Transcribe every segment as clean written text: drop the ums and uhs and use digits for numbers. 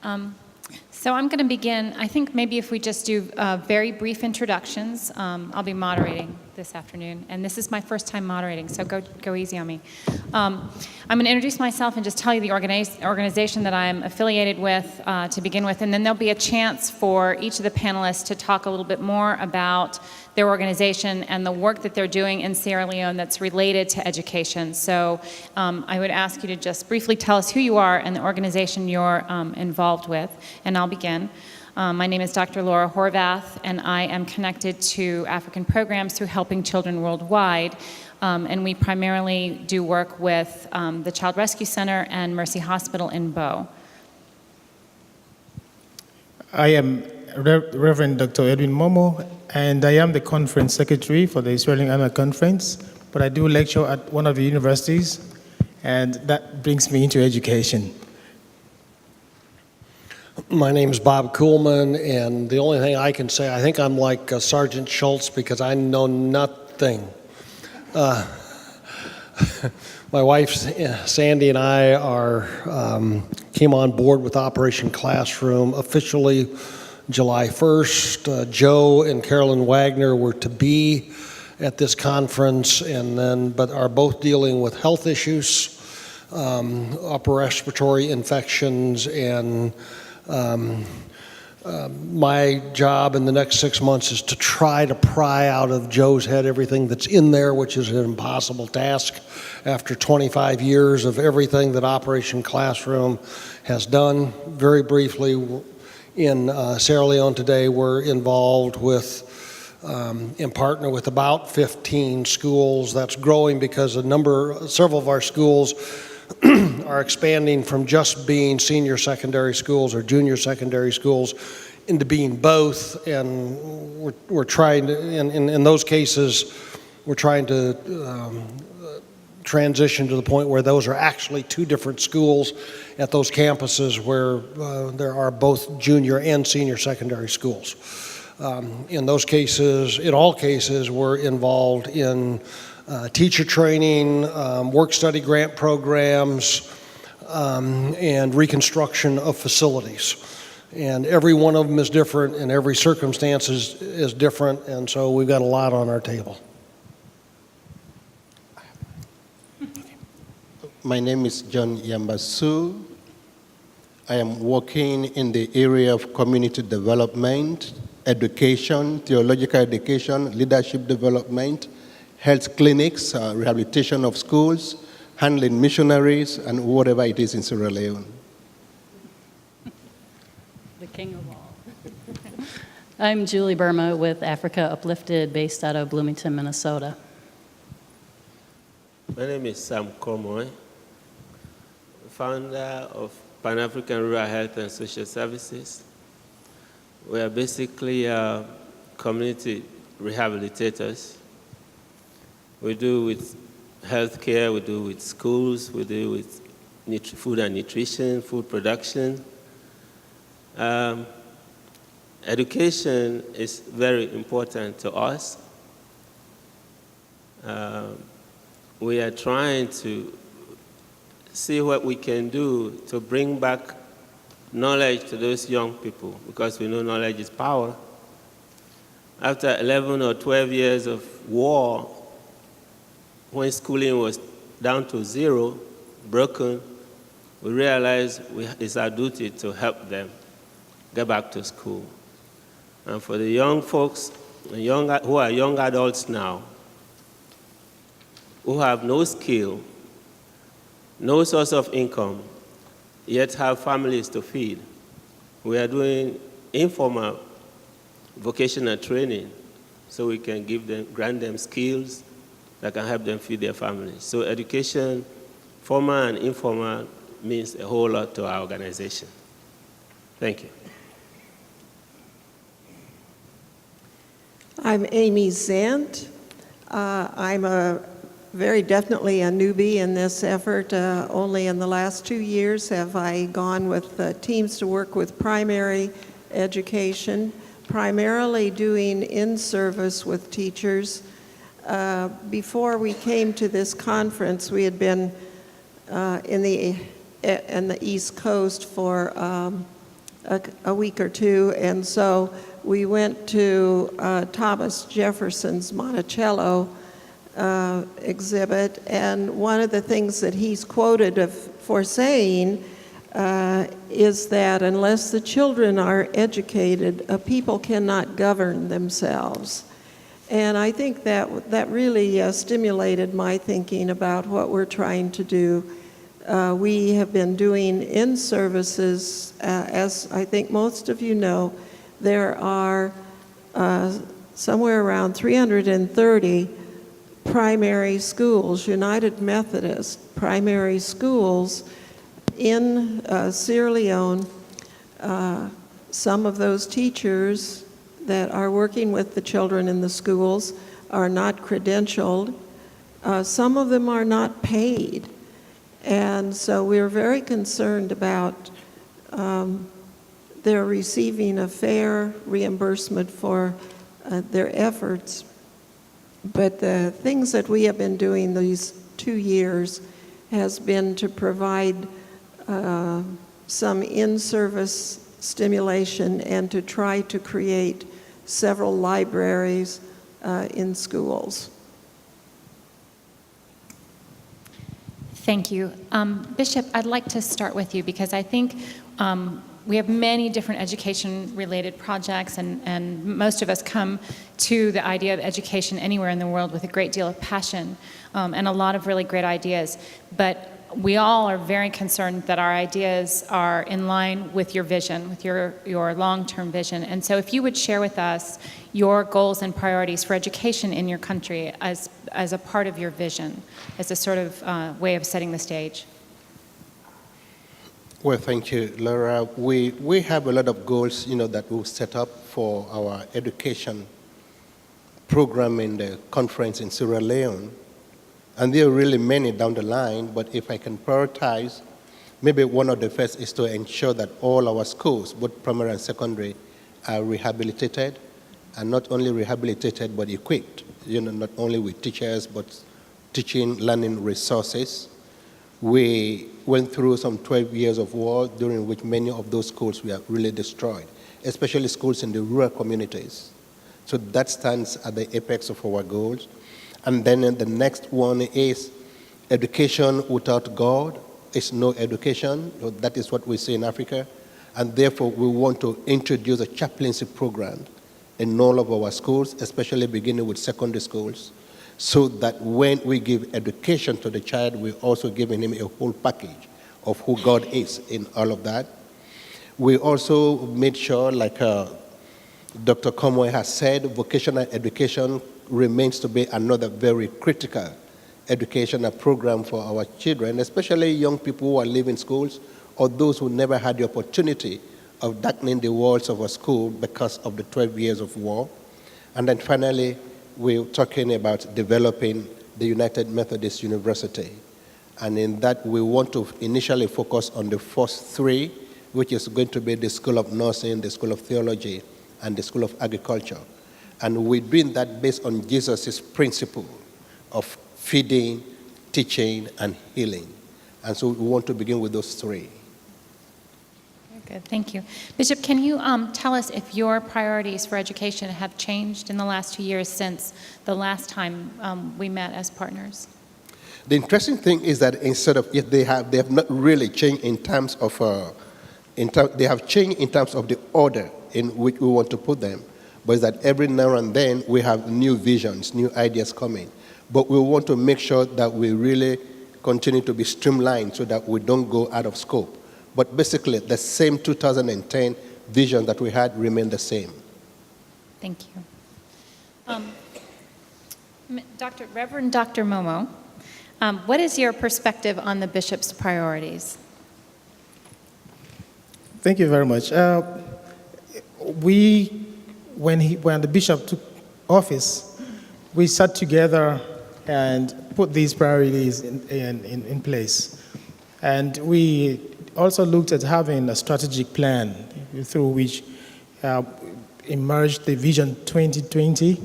So I'm going to begin, I think maybe if we just do very brief introductions. I'll be moderating this afternoon, and this is my first time moderating, so go easy on me. I'm going to introduce myself and just tell you the organization that I'm affiliated with to begin with, and then there'll be a chance for each of the panelists to talk a little bit more about their organization and the work that they're doing in Sierra Leone that's related to education. So I would ask you to just briefly tell us who you are and the organization you're involved with, and I'll begin. My name is Dr. Laura Horvath, and I am connected to African programs through Helping Children Worldwide, and we primarily do work with the Child Rescue Center and Mercy Hospital in Bo. I am Reverend Dr. Edwin Momo, and I am the conference secretary for the Israeli Annual Conference, but I do lecture at one of the universities, and that brings me into education. My name is Bob Kuhlman, and the only thing I can say, I think I'm like Sergeant Schultz because I know nothing. My wife, Sandy, and I came on board with Operation Classroom officially July 1st. Joe and Carolyn Wagner were to be at this conference, but are both dealing with health issues, upper respiratory infections, and my job in the next 6 months is to try to pry out of Joe's head everything that's in there, which is an impossible task after 25 years of everything that Operation Classroom has done. Very briefly, in Sierra Leone today, we're involved with and partner with about 15 schools. That's growing because several of our schools are expanding from just being senior secondary schools or junior secondary schools into being both, and we're trying to, in those cases, we're trying to transition to the point where those are actually two different schools at those campuses where there are both junior and senior secondary schools. In those cases, in all cases, we're involved in teacher training, work-study grant programs, and reconstruction of facilities. And every one of them is different, and every circumstance is different, and so we've got a lot on our table. My name is John Yambasu. I am working in the area of community development, education, theological education, leadership development, health clinics, rehabilitation of schools, handling missionaries, and whatever it is in Sierra Leone. The king of all. I'm Julie Burma with Africa Uplifted, based out of Bloomington, Minnesota. My name is Sam Cormoy, founder of Pan-African Rural Health and Social Services. We are basically community rehabilitators. We do with healthcare, we do with schools, we do with food and nutrition, food production. Education is very important to us. We are trying to see what we can do to bring back knowledge to those young people, because we know knowledge is power. After 11 or 12 years of war, when schooling was down to zero, broken, we realized it's our duty to help them get back to school. And for the young folks who are young adults now, who have no skill, no source of income, yet have families to feed, we are doing informal vocational training so we can grant them skills that can help them feed their families. So education, formal and informal, means a whole lot to our organization. Thank you. I'm Amy Zant. I'm very definitely a newbie in this effort. Only in the last 2 years have I gone with teams to work with primary education, primarily doing in-service with teachers. Before we came to this conference, we had been in the East Coast for a week or two, and so we went to Thomas Jefferson's Monticello exhibit, and one of the things that he's quoted for saying is that unless the children are educated, a people cannot govern themselves. And I think that really stimulated my thinking about what we're trying to do. We have been doing in-services, as I think most of you know, there are somewhere around 330 primary schools, United Methodist primary schools in Sierra Leone. Some of those teachers that are working with the children in the schools are not credentialed. Some of them are not paid. And so we're very concerned about their receiving a fair reimbursement for their efforts. But the things that we have been doing these 2 years has been to provide some in-service stimulation and to try to create several libraries in schools. Thank you. Bishop, I'd like to start with you because I think we have many different education-related projects, and most of us come to the idea of education anywhere in the world with a great deal of passion and a lot of really great ideas. But we all are very concerned that our ideas are in line with your vision, with your long-term vision. And so if you would share with us your goals and priorities for education in your country as a part of your vision, as a sort of way of setting the stage. Well, thank you, Laura. We have a lot of goals, that we've set up for our education program in the conference in Sierra Leone. And there are really many down the line, but if I can prioritize, maybe one of the first is to ensure that all our schools, both primary and secondary, are rehabilitated, and not only rehabilitated, but equipped, not only with teachers, but teaching, learning resources. We went through some 12 years of war during which many of those schools were really destroyed, especially schools in the rural communities. So that stands at the apex of our goals. And then the next one is education without God is no education. That is what we see in Africa. And therefore, we want to introduce a chaplaincy program in all of our schools, especially beginning with secondary schools, so that when we give education to the child, we're also giving him a whole package of who God is in all of that. We also made sure, like Dr. Conway has said, vocational education remains to be another very critical educational program for our children, especially young people who are leaving schools or those who never had the opportunity of darkening the walls of a school because of the 12 years of war. And then finally, we're talking about developing the United Methodist University. And in that, we want to initially focus on the first three, which is going to be the School of Nursing, the School of Theology, and the School of Agriculture. And we're doing that based on Jesus' principle of feeding, teaching, and healing. And so we want to begin with those three. Very good, thank you. Bishop, can you tell us if your priorities for education have changed in the last 2 years since the last time we met as partners? The interesting thing is that instead of, they have not really changed in terms of, they have changed in terms of the order in which we want to put them. But it's that every now and then we have new visions, new ideas coming. But we want to make sure that we really continue to be streamlined so that we don't go out of scope. But basically, the same 2010 vision that we had remained the same. Thank you. Reverend Dr. Momo, what is your perspective on the bishop's priorities? Thank you very much. When the bishop took office, we sat together and put these priorities in place. And we also looked at having a strategic plan through which emerged the Vision 2020.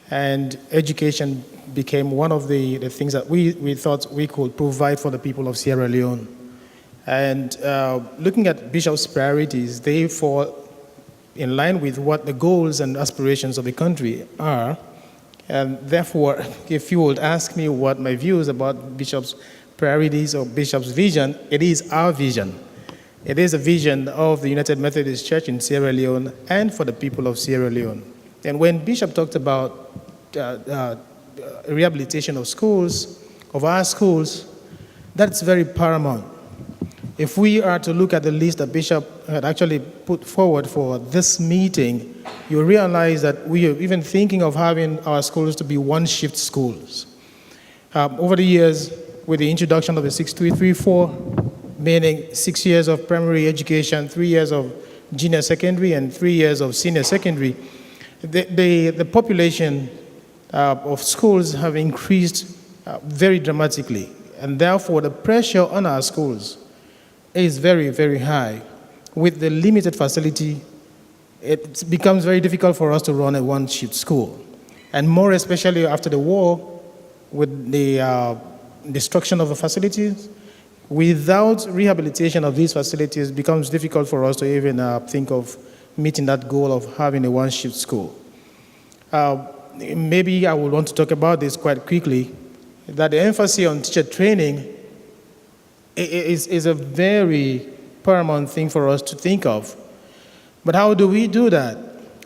And education became one of the things that we thought we could provide for the people of Sierra Leone. And looking at Bishop's priorities, they fall in line with what the goals and aspirations of the country are. And therefore, if you would ask me what my views about Bishop's priorities or Bishop's vision, it is our vision. It is a vision of the United Methodist Church in Sierra Leone and for the people of Sierra Leone. And when Bishop talked about rehabilitation of schools, of our schools, that's very paramount. If we are to look at the list that Bishop had actually put forward for this meeting, you realize that we are even thinking of having our schools to be one-shift schools. Over the years, with the introduction of the 6334, meaning 6 years of primary education, 3 years of junior secondary, and 3 years of senior secondary, the population of schools have increased very dramatically. And therefore, the pressure on our schools is very, very high. With the limited facility, it becomes very difficult for us to run a one-shift school. And more especially after the war, with the destruction of the facilities, without rehabilitation of these facilities, it becomes difficult for us to even think of meeting that goal of having a one-shift school. Maybe I would want to talk about this quite quickly, that the emphasis on teacher training is a very paramount thing for us to think of. But how do we do that?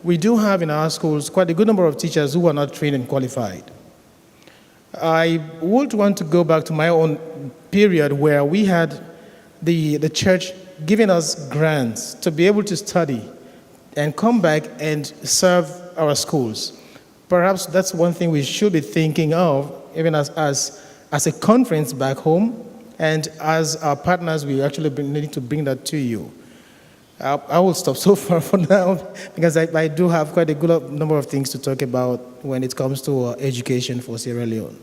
We do have in our schools quite a good number of teachers who are not trained and qualified. I would want to go back to my own period where we had the church giving us grants to be able to study and come back and serve our schools. Perhaps that's one thing we should be thinking of, even as a conference back home, and as our partners, we actually need to bring that to you. I will stop so far for now, because I do have quite a good number of things to talk about when it comes to education for Sierra Leone.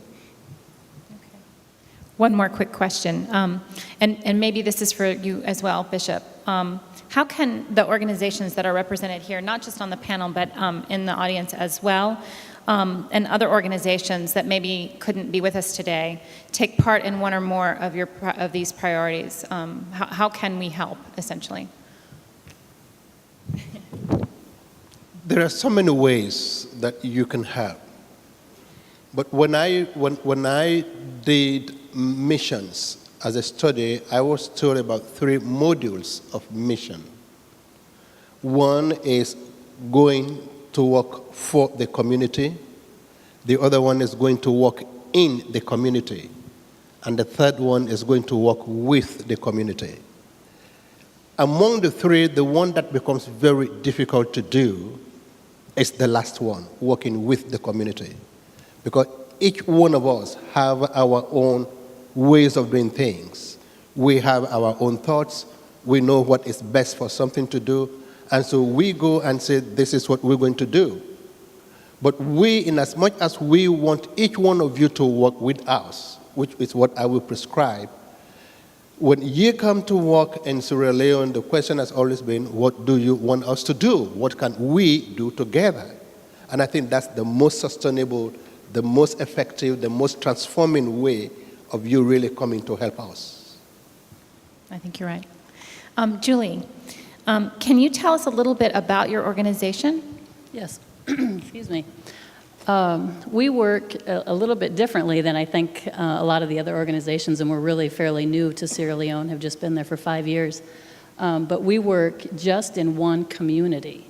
One more quick question, and maybe this is for you as well, Bishop. How can the organizations that are represented here, not just on the panel, but in the audience as well, and other organizations that maybe couldn't be with us today, take part in one or more of these priorities? How can we help, essentially? There are so many ways that you can help. But when I did missions as a study, I was told about 3 modules of mission. One is going to work for the community. The other one is going to work in the community. And the third one is going to work with the community. Among the 3, the one that becomes very difficult to do is the last one, working with the community. Because each one of us have our own ways of doing things. We have our own thoughts. We know what is best for something to do. And so we go and say, this is what we're going to do. But we, in as much as we want each one of you to work with us, which is what I will prescribe, when you come to work in Sierra Leone, the question has always been, what do you want us to do? What can we do together? And I think that's the most sustainable, the most effective, the most transforming way of you really coming to help us. I think you're right. Julie, can you tell us a little bit about your organization? Yes. Excuse me. We work a little bit differently than I think a lot of the other organizations, and we're really fairly new to Sierra Leone, have just been there for 5 years. But we work just in one community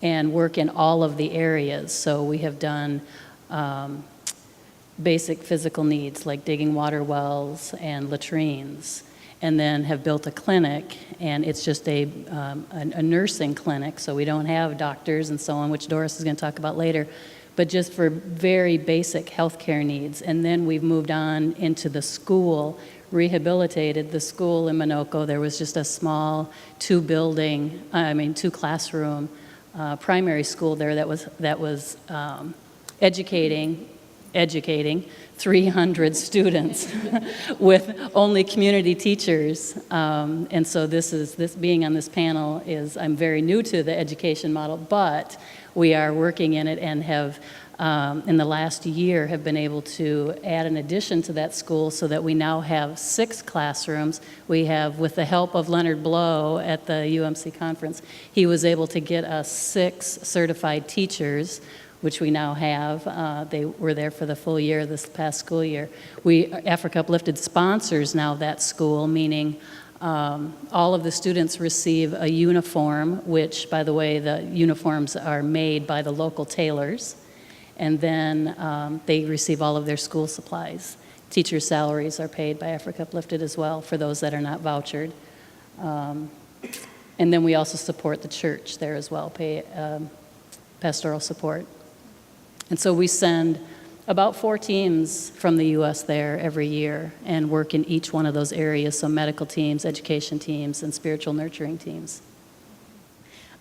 and work in all of the areas. So we have done basic physical needs like digging water wells and latrines, and then have built a clinic, and it's just a nursing clinic, so we don't have doctors and so on, which Doris is going to talk about later, but just for very basic healthcare needs. And then we've moved on into the school, rehabilitated the school in Minoko. There was just a small 2-classroom primary school there that was educating 300 students with only community teachers. And so this being on this panel is, I'm very new to the education model, but we are working in it and have in the last year have been able to add an addition to that school so that we now have 6 classrooms. We have, with the help of Leonard Blow at the UMC conference, he was able to get us 6 certified teachers, which we now have. They were there for the full year this past school year. Africa Uplifted sponsors now that school, meaning all of the students receive a uniform, which, by the way, the uniforms are made by the local tailors, and then they receive all of their school supplies. Teachers' salaries are paid by Africa Uplifted as well for those that are not vouchered. And then we also support the church there as well, pay pastoral support. And so we send about 4 teams from the U.S. there every year and work in each one of those areas, so medical teams, education teams, and spiritual nurturing teams.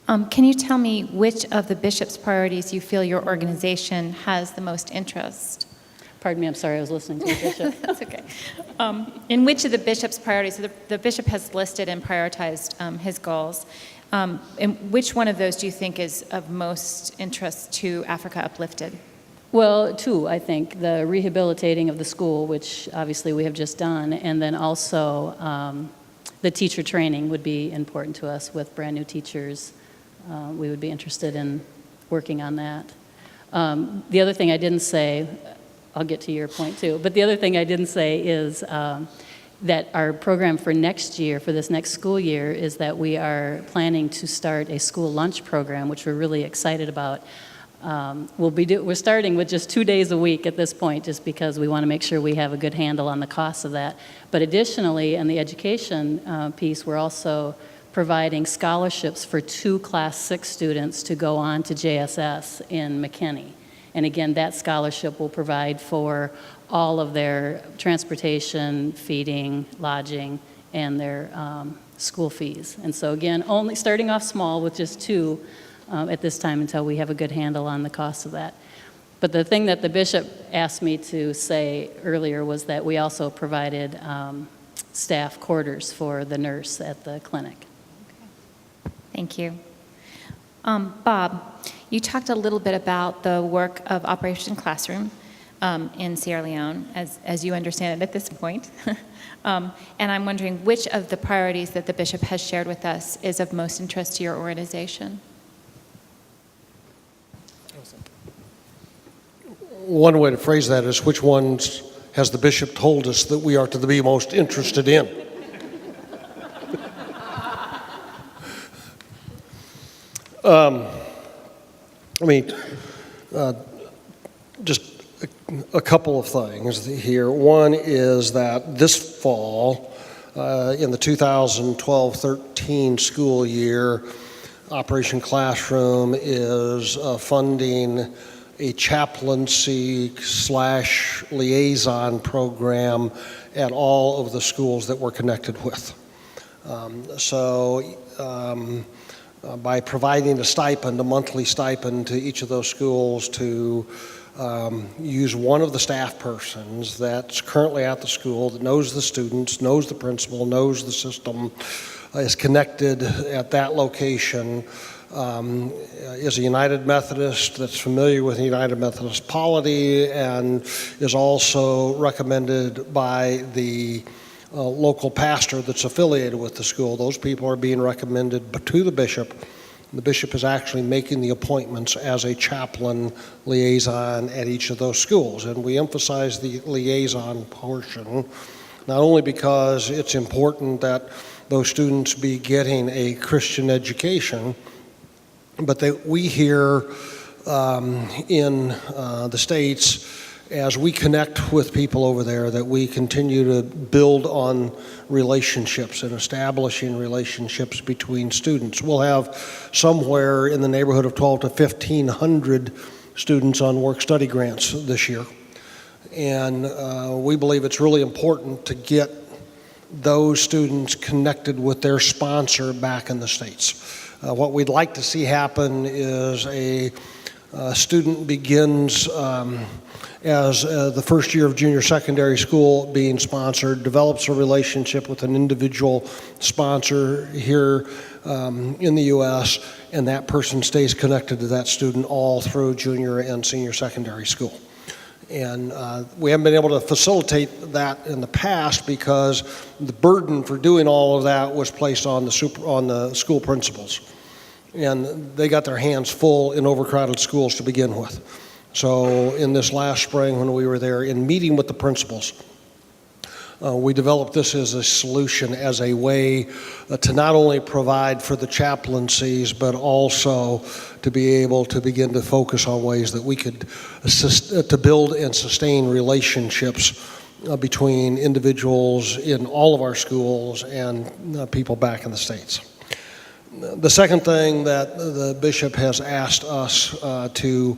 Can you tell me which of the bishop's priorities you feel your organization has the most interest? Pardon me, I'm sorry, I was listening to the bishop. That's okay. In which of the bishop's priorities, so the bishop has listed and prioritized his goals, and which one of those do you think is of most interest to Africa Uplifted? Well, 2, I think. The rehabilitating of the school, which obviously we have just done, and then also the teacher training would be important to us with brand new teachers. We would be interested in working on that. The other thing I didn't say, I'll get to your point too, but the other thing I didn't say is that our program for next year, for this next school year, is that we are planning to start a school lunch program, which we're really excited about. We're starting with just 2 days a week at this point, just because we want to make sure we have a good handle on the costs of that. But additionally, in the education piece, we're also providing scholarships for 2 Class 6 students to go on to JSS in McKinney. And again, that scholarship will provide for all of their transportation, feeding, lodging, and their school fees. And so again, only starting off small with just 2 at this time until we have a good handle on the cost of that. But the thing that the bishop asked me to say earlier was that we also provided staff quarters for the nurse at the clinic. Thank you. Bob, you talked a little bit about the work of Operation Classroom in Sierra Leone, as you understand it at this point. And I'm wondering which of the priorities that the bishop has shared with us is of most interest to your organization? One way to phrase that is, which ones has the bishop told us that we are to be most interested in? Just a couple of things here. One is that this fall, in the 2012-13 school year, Operation Classroom is funding a chaplaincy/liaison program at all of the schools that we're connected with. By providing a stipend, a monthly stipend to each of those schools to use one of the staff persons that's currently at the school, that knows the students, knows the principal, knows the system, is connected at that location, is a United Methodist that's familiar with the United Methodist polity, and is also recommended by the local pastor that's affiliated with the school. Those people are being recommended to the bishop. The bishop is actually making the appointments as a chaplain liaison at each of those schools. And we emphasize the liaison portion, not only because it's important that those students be getting a Christian education, but that we here in the States, as we connect with people over there, that we continue to build on relationships and establishing relationships between students. We'll have somewhere in the neighborhood of 1,200 to 1,500 students on work-study grants this year. And we believe it's really important to get those students connected with their sponsor back in the States. What we'd like to see happen is a student begins as the first year of junior secondary school being sponsored, develops a relationship with an individual sponsor here in the U.S., and that person stays connected to that student all through junior and senior secondary school. And we haven't been able to facilitate that in the past because the burden for doing all of that was placed on the school principals. And they got their hands full in overcrowded schools to begin with. So in this last spring when we were there in meeting with the principals, we developed this as a solution, as a way to not only provide for the chaplaincies, but also to be able to begin to focus on ways that we could assist to build and sustain relationships between individuals in all of our schools and people back in the States. The second thing that the bishop has asked us to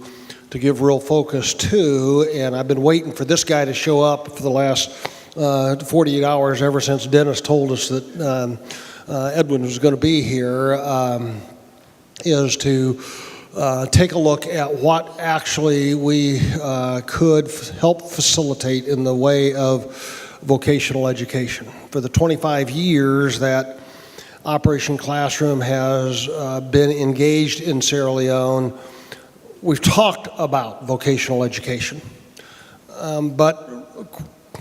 give real focus to, and I've been waiting for this guy to show up for the last 48 hours ever since Dennis told us that Edwin was going to be here, is to take a look at what actually we could help facilitate in the way of vocational education. For the 25 years that Operation Classroom has been engaged in Sierra Leone, we've talked about vocational education, but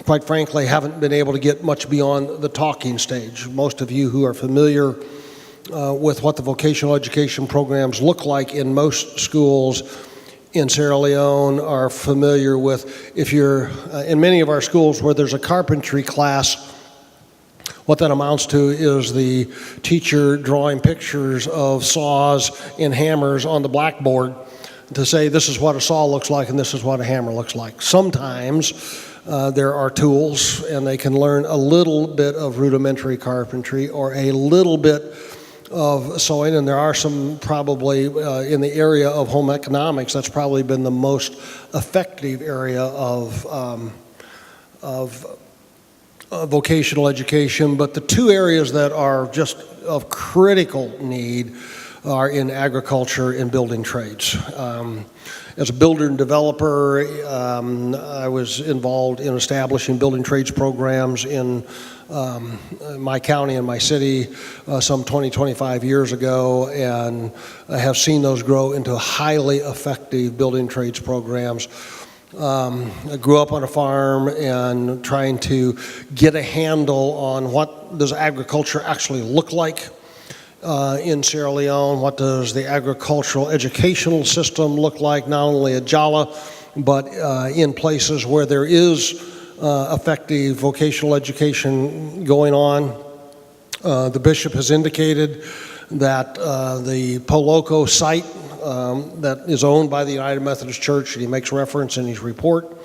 quite frankly haven't been able to get much beyond the talking stage. Most of you who are familiar with what the vocational education programs look like in most schools in Sierra Leone are familiar with, if you're in many of our schools where there's a carpentry class, what that amounts to is the teacher drawing pictures of saws and hammers on the blackboard to say this is what a saw looks like and this is what a hammer looks like. Sometimes there are tools and they can learn a little bit of rudimentary carpentry or a little bit of sewing, and there are some probably in the area of home economics, that's probably been the most effective area of vocational education. But the two areas that are just of critical need are in agriculture and building trades. As a builder and developer, I was involved in establishing building trades programs in my county and my city some 20, 25 years ago, and I have seen those grow into highly effective building trades programs. I grew up on a farm and trying to get a handle on what does agriculture actually look like in Sierra Leone. What does the agricultural educational system look like, not only at Jala, but in places where there is effective vocational education going on. The bishop has indicated that the Poloco site that is owned by the United Methodist Church, and he makes reference in his report,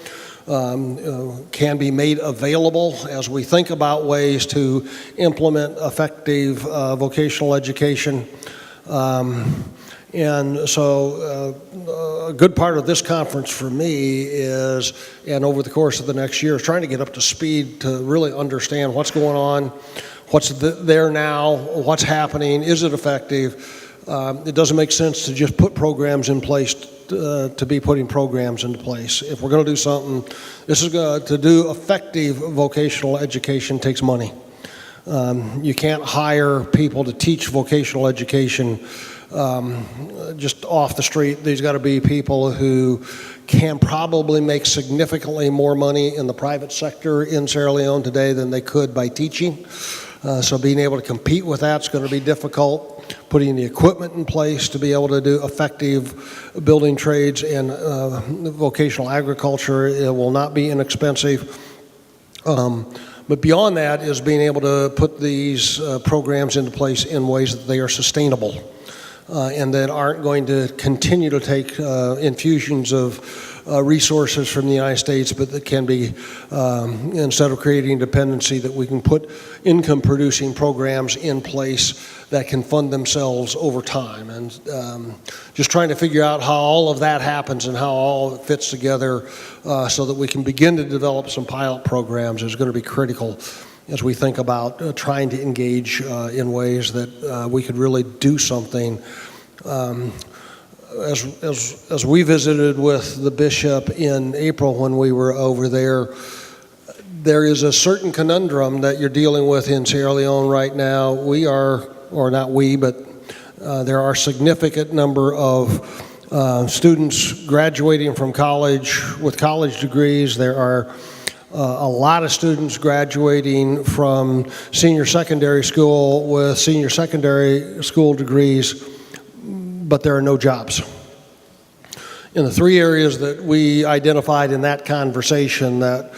can be made available as we think about ways to implement effective vocational education. And so a good part of this conference for me is, and over the course of the next year, is trying to get up to speed to really understand what's going on, what's there now, what's happening, is it effective? It doesn't make sense to just put programs in place to be putting programs into place. If we're going to do something, this is to do effective vocational education takes money. You can't hire people to teach vocational education just off the street. These got to be people who can probably make significantly more money in the private sector in Sierra Leone today than they could by teaching. So being able to compete with that's going to be difficult. Putting the equipment in place to be able to do effective building trades and vocational agriculture, it will not be inexpensive. But beyond that is being able to put these programs into place in ways that they are sustainable and that aren't going to continue to take infusions of resources from the United States, but that can be, instead of creating dependency, that we can put income-producing programs in place that can fund themselves over time. And just trying to figure out how all of that happens and how all of it fits together so that we can begin to develop some pilot programs is going to be critical as we think about trying to engage in ways that we could really do something. as we visited with the bishop in April when we were over there, there is a certain conundrum that you're dealing with in Sierra Leone right now. We are, or not we, but there are a significant number of students graduating from college with college degrees. There are a lot of students graduating from senior secondary school with senior secondary school degrees, but there are no jobs. In the three areas that we identified in that conversation that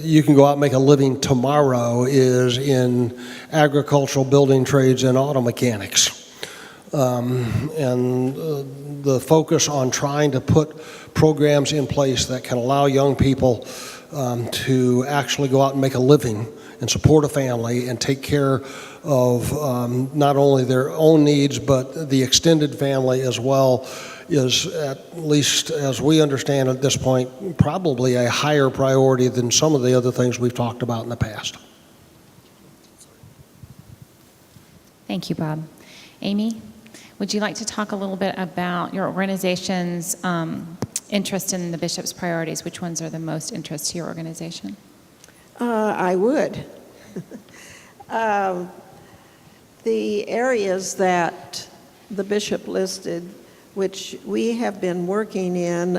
you can go out and make a living tomorrow is in agricultural, building trades, and auto mechanics. And the focus on trying to put programs in place that can allow young people to actually go out and make a living and support a family and take care of not only their own needs but the extended family as well is, at least as we understand at this point, probably a higher priority than some of the other things we've talked about in the past. Thank you, Bob. Amy, would you like to talk a little bit about your organization's interest in the bishop's priorities? Which ones are the most interest to your organization? I would. The areas that the bishop listed, which we have been working in,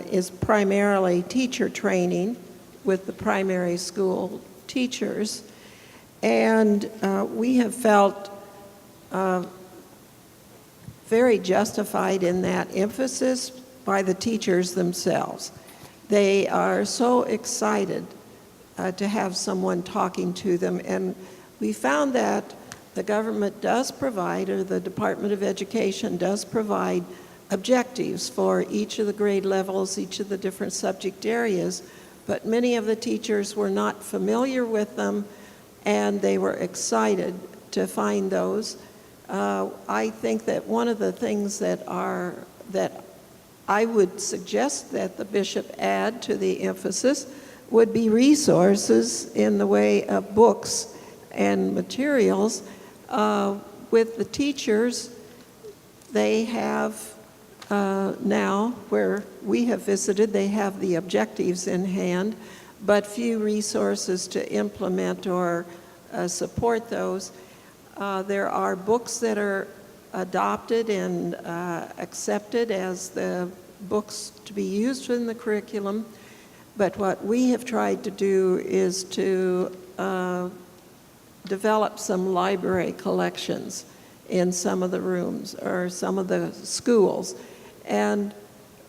is primarily teacher training with the primary school teachers. And we have felt very justified in that emphasis by the teachers themselves. They are so excited to have someone talking to them, and we found that the government does provide, or the Department of Education does provide, objectives for each of the grade levels, each of the different subject areas, but many of the teachers were not familiar with them, and they were excited to find those. I think that one of the things that I would suggest that the bishop add to the emphasis would be resources in the way of books and materials. With the teachers, they have now, where we have visited, they have the objectives in hand, but few resources to implement or support those. There are books that are adopted and accepted as the books to be used in the curriculum, but what we have tried to do is to develop some library collections in some of the rooms or some of the schools. And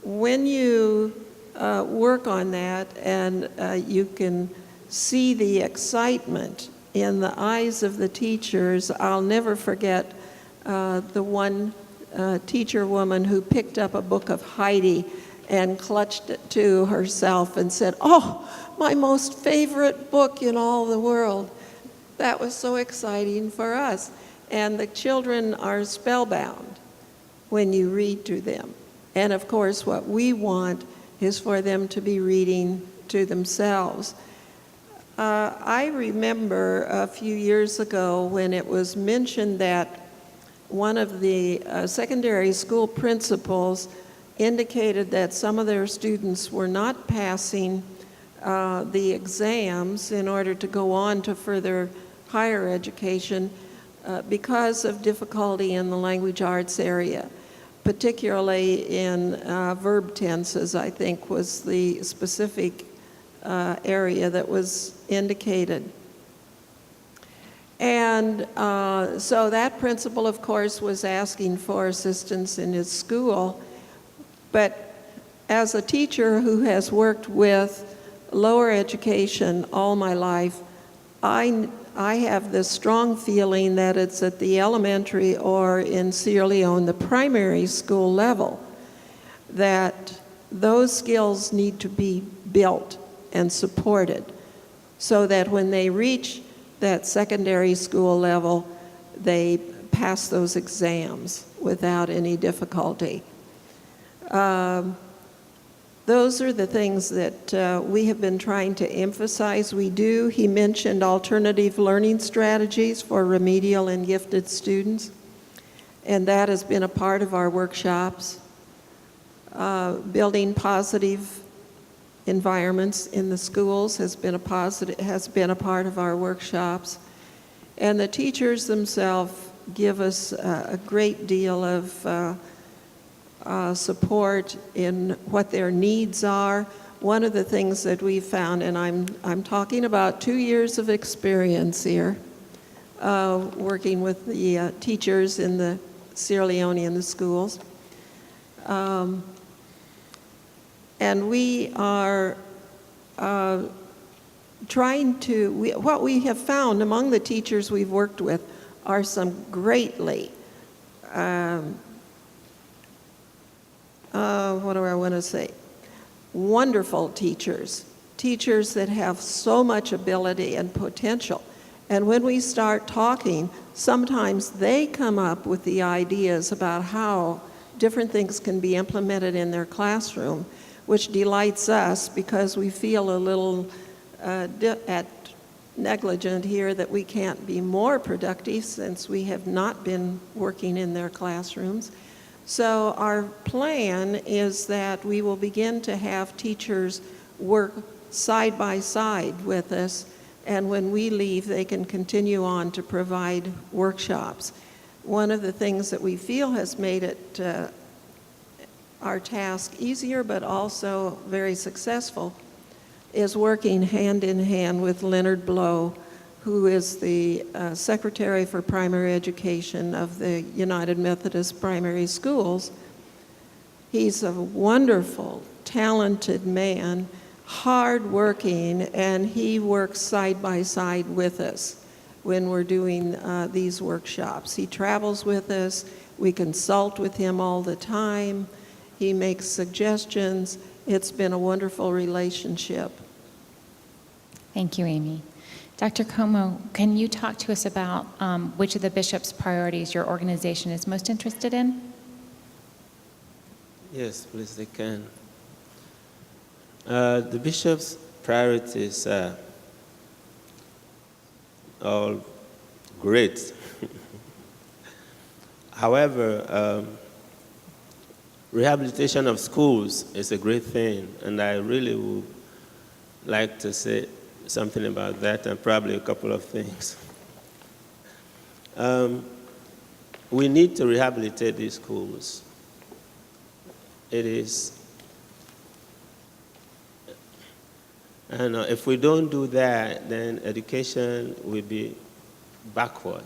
when you work on that and you can see the excitement in the eyes of the teachers, I'll never forget the one teacher woman who picked up a book of Heidi and clutched it to herself and said, "Oh, my most favorite book in all the world." That was so exciting for us. And the children are spellbound when you read to them. And of course, what we want is for them to be reading to themselves. I remember a few years ago when it was mentioned that one of the secondary school principals indicated that some of their students were not passing the exams in order to go on to further higher education because of difficulty in the language arts area, particularly in verb tenses, I think was the specific area that was indicated. And so that principal, of course, was asking for assistance in his school. But as a teacher who has worked with lower education all my life, I have this strong feeling that it's at the elementary or in Sierra Leone, the primary school level, that those skills need to be built and supported so that when they reach that secondary school level, they pass those exams without any difficulty. Those are the things that we have been trying to emphasize. He mentioned alternative learning strategies for remedial and gifted students. and that has been a part of our workshops. Building positive environments in the schools has been a part of our workshops. And the teachers themselves give us a great deal of support in what their needs are. One of the things that we found, and I'm talking about 2 years of experience here, working with the teachers in the Sierra Leone in the schools. And we are what we have found among the teachers we've worked with are some greatly, what do I want to say, wonderful teachers that have so much ability and potential. And when we start talking, sometimes they come up with the ideas about how different things can be implemented in their classroom, which delights us because we feel a little negligent here that we can't be more productive since we have not been working in their classrooms. So our plan is that we will begin to have teachers work side by side with us, and when we leave, they can continue on to provide workshops. One of the things that we feel has made it our task easier, but also very successful, is working hand in hand with Leonard Blow, who is the Secretary for Primary Education of the United Methodist Primary Schools. He's a wonderful, talented man, hardworking, and he works side by side with us when we're doing these workshops. He travels with us. We consult with him all the time. He makes suggestions. It's been a wonderful relationship. Thank you, Amy. Dr. Como, can you talk to us about which of the bishop's priorities your organization is most interested in? Yes, please, they can. The bishop's priorities are all great. However, rehabilitation of schools is a great thing, and I really would like to say something about that and probably a couple of things. We need to rehabilitate these schools. It is, and if we don't do that, then education will be backward.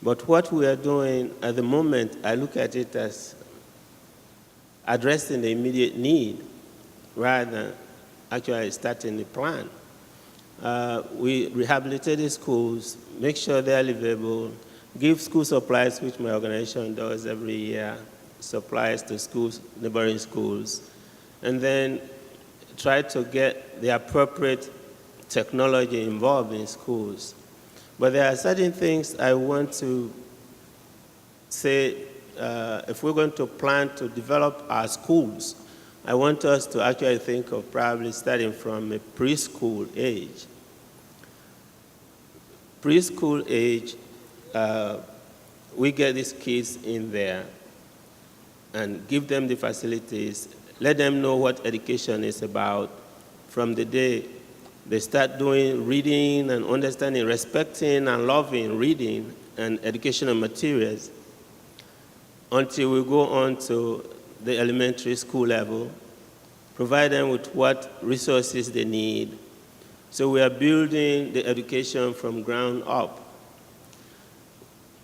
But what we are doing at the moment, I look at it as addressing the immediate need rather than actually starting the plan. We rehabilitate the schools, make sure they're livable, give school supplies, which my organization does every year, supplies to schools, neighboring schools, and then try to get the appropriate technology involved in schools. But there are certain things I want to say. If we're going to plan to develop our schools, I want us to actually think of probably starting from a preschool age. Preschool age, we get these kids in there and give them the facilities, let them know what education is about from the day they start doing reading and understanding, respecting and loving reading and educational materials until we go on to the elementary school level, provide them with what resources they need. So we are building the education from ground up.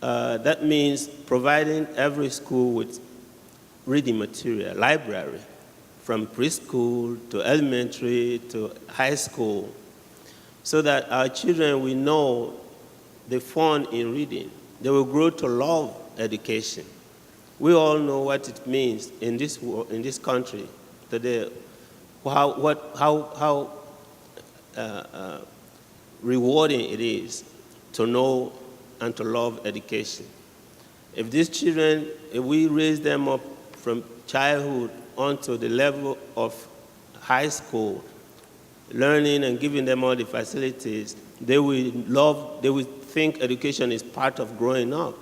That means providing every school with reading material, library, from preschool to elementary to high school, so that our children will know the fun in reading. They will grow to love education. We all know what it means in this country today, how rewarding it is to know and to love education. If these children, if we raise them up from childhood onto the level of high school, learning and giving them all the facilities, they will think education is part of growing up.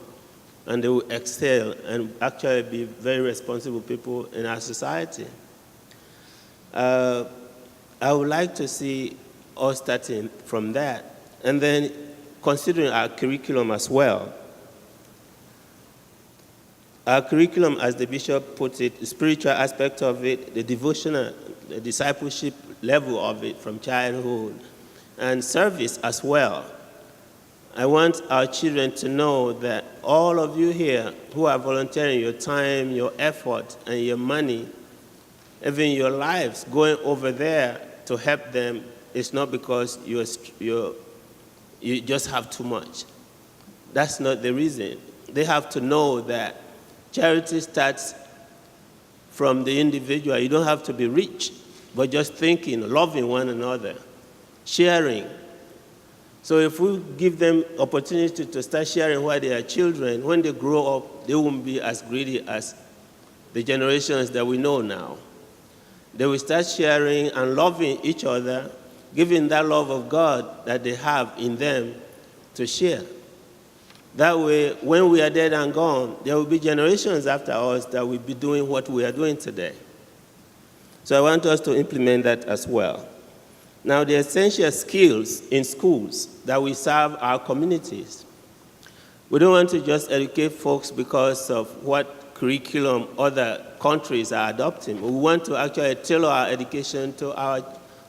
and they will excel and actually be very responsible people in our society. I would like to see us starting from that, and then considering our curriculum as well. Our curriculum, as the bishop put it, the spiritual aspect of it, the devotional, the discipleship level of it from childhood, and service as well. I want our children to know that all of you here who are volunteering your time, your effort, and your money, even your lives, going over there to help them, it's not because you just have too much. That's not the reason. They have to know that charity starts from the individual. You don't have to be rich, but just thinking, loving one another, sharing. So if we give them opportunity to start sharing while they are children, when they grow up, they won't be as greedy as the generations that we know now. They will start sharing and loving each other, giving that love of God that they have in them to share. That way, when we are dead and gone, there will be generations after us that will be doing what we are doing today. So I want us to implement that as well. Now, the essential skills in schools that we serve our communities. We don't want to just educate folks because of what curriculum other countries are adopting. We want to actually tailor our education to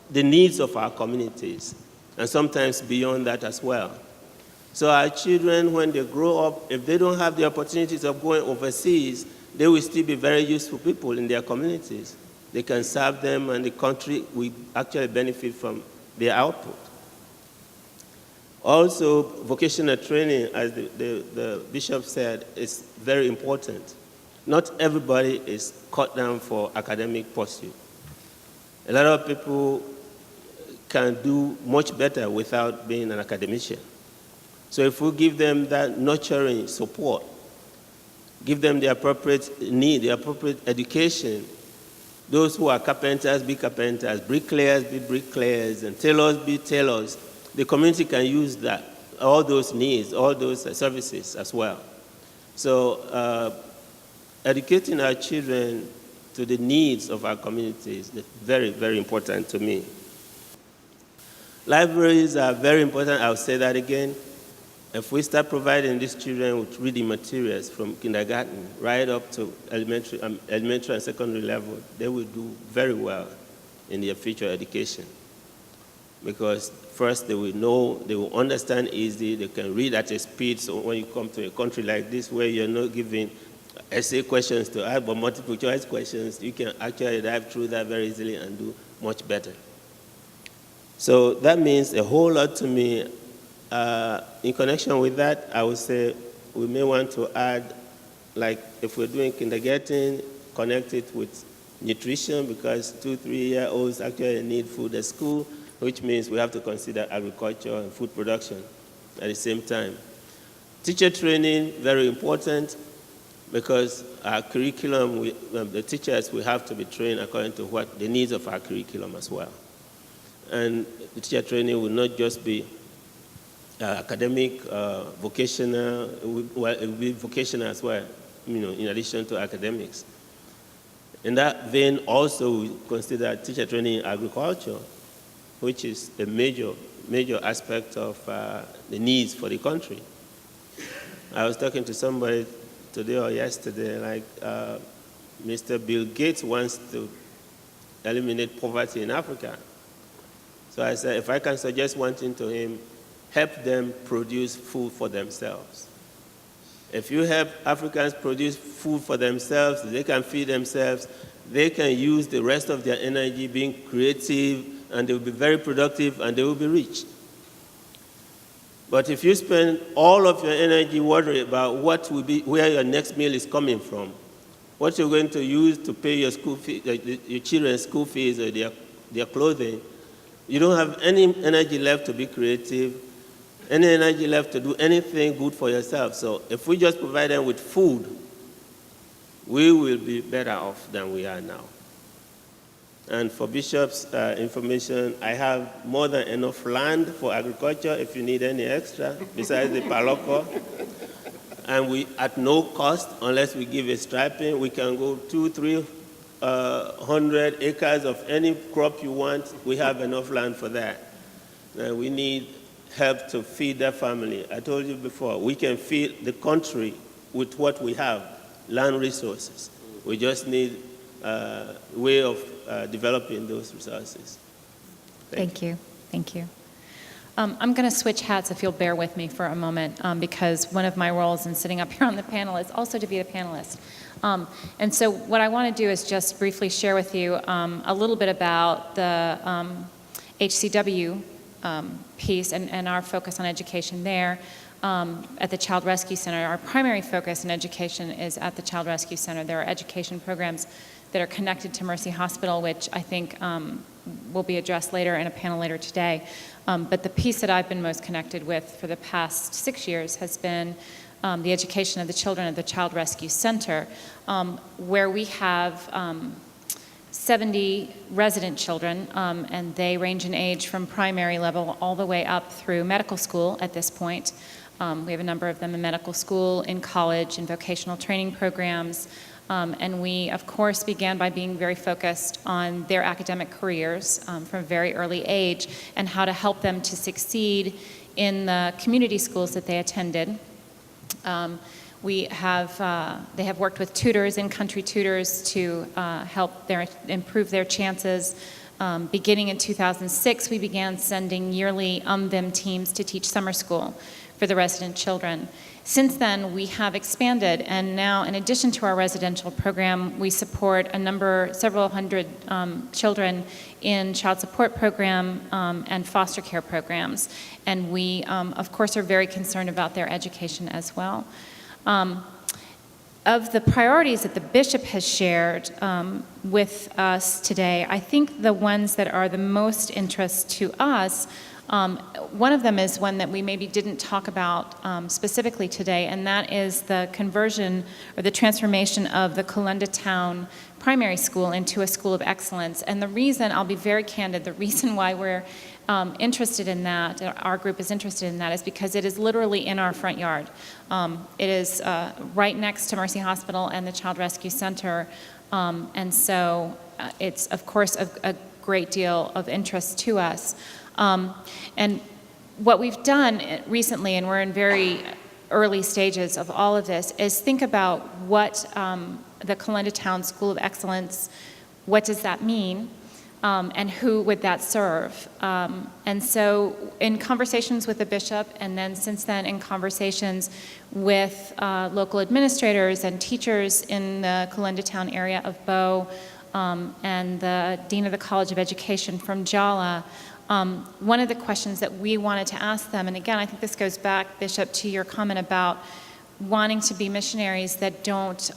the needs of our communities, and sometimes beyond that as well. So our children, when they grow up, if they don't have the opportunities of going overseas, they will still be very useful people in their communities. They can serve them, and the country will actually benefit from their output. Also, vocational training, as the bishop said, is very important. Not everybody is cut down for academic pursuit. A lot of people can do much better without being an academician. So if we give them that nurturing support, give them the appropriate need, the appropriate education, those who are carpenters be carpenters, bricklayers be bricklayers, and tailors be tailors, the community can use that, all those needs, all those services as well. So educating our children to the needs of our communities is very, very important to me. Libraries are very important. I'll say that again. If we start providing these children with reading materials from kindergarten right up to elementary and secondary level, they will do very well in their future education. Because first they will know, they will understand easily, they can read at a speed, so when you come to a country like this where you're not giving essay questions to add, but multiple choice questions, you can actually dive through that very easily and do much better. So that means a whole lot to me. In connection with that, I would say we may want to add, like if we're doing kindergarten, connect it with nutrition, because 2-3-year-olds actually need food at school, which means we have to consider agriculture and food production at the same time. Teacher training, very important, because our curriculum, the teachers will have to be trained according to what the needs of our curriculum as well. And the teacher training will not just be academic, vocational, it will be vocational as well, in addition to academics. In that vein, also, we consider teacher training in agriculture, which is a major aspect of the needs for the country. I was talking to somebody today or yesterday, like Mr. Bill Gates wants to eliminate poverty in Africa. So I said, if I can suggest one thing to him, help them produce food for themselves. If you help Africans produce food for themselves, they can feed themselves, they can use the rest of their energy being creative, and they will be very productive, and they will be rich. But if you spend all of your energy worrying about where your next meal is coming from, what you're going to use to pay your school fee, your children's school fees or their clothing, you don't have any energy left to be creative, any energy left to do anything good for yourself. So if we just provide them with food, we will be better off than we are now. And for Bishop's information, I have more than enough land for agriculture if you need any extra, besides the Paloko. and we, at no cost, unless we give a stipend, we can go 200-300 acres of any crop you want. We have enough land for that. We need help to feed their family. I told you before, we can feed the country with what we have, land resources. We just need a way of developing those resources. Thank you. Thank you. I'm going to switch hats if you'll bear with me for a moment, because one of my roles in sitting up here on the panel is also to be a panelist. And so what I want to do is just briefly share with you a little bit about the HCW piece and our focus on education there at the Child Rescue Center. Our primary focus in education is at the Child Rescue Center. There are education programs that are connected to Mercy Hospital, which I think will be addressed later in a panel later today. But the piece that I've been most connected with for the past 6 years has been the education of the children at the Child Rescue Center, where we have 70 resident children, and they range in age from primary level all the way up through medical school at this point. We have a number of them in medical school, in college, in vocational training programs. And we, of course, began by being very focused on their academic careers from a very early age and how to help them to succeed in the community schools that they attended. They have worked with tutors, in-country tutors, to help improve their chances. Beginning in 2006, we began sending yearly them teams to teach summer school for the resident children. Since then, we have expanded, and now, in addition to our residential program, we support several hundred children in child support program and foster care programs. And we, of course, are very concerned about their education as well. Of the priorities that the bishop has shared with us today, I think the ones that are the most interest to us, one of them is one that we maybe didn't talk about specifically today, and that is the conversion or the transformation of the Kalunda Town Primary School into a school of excellence. And the reason, I'll be very candid, the reason why we're interested in that, our group is interested in that, is because it is literally in our front yard. It is right next to Mercy Hospital and the Child Rescue Center, and so it's, of course, a great deal of interest to us. And what we've done recently, and we're in very early stages of all of this, is think about what the Kalunda Town School of Excellence, what does that mean, and who would that serve? And so in conversations with the bishop, and then since then in conversations with local administrators and teachers in the Kalunda Town area of Bow, and the Dean of the College of Education from Jala, one of the questions that we wanted to ask them, and again, I think this goes back, Bishop, to your comment about wanting to be missionaries that don't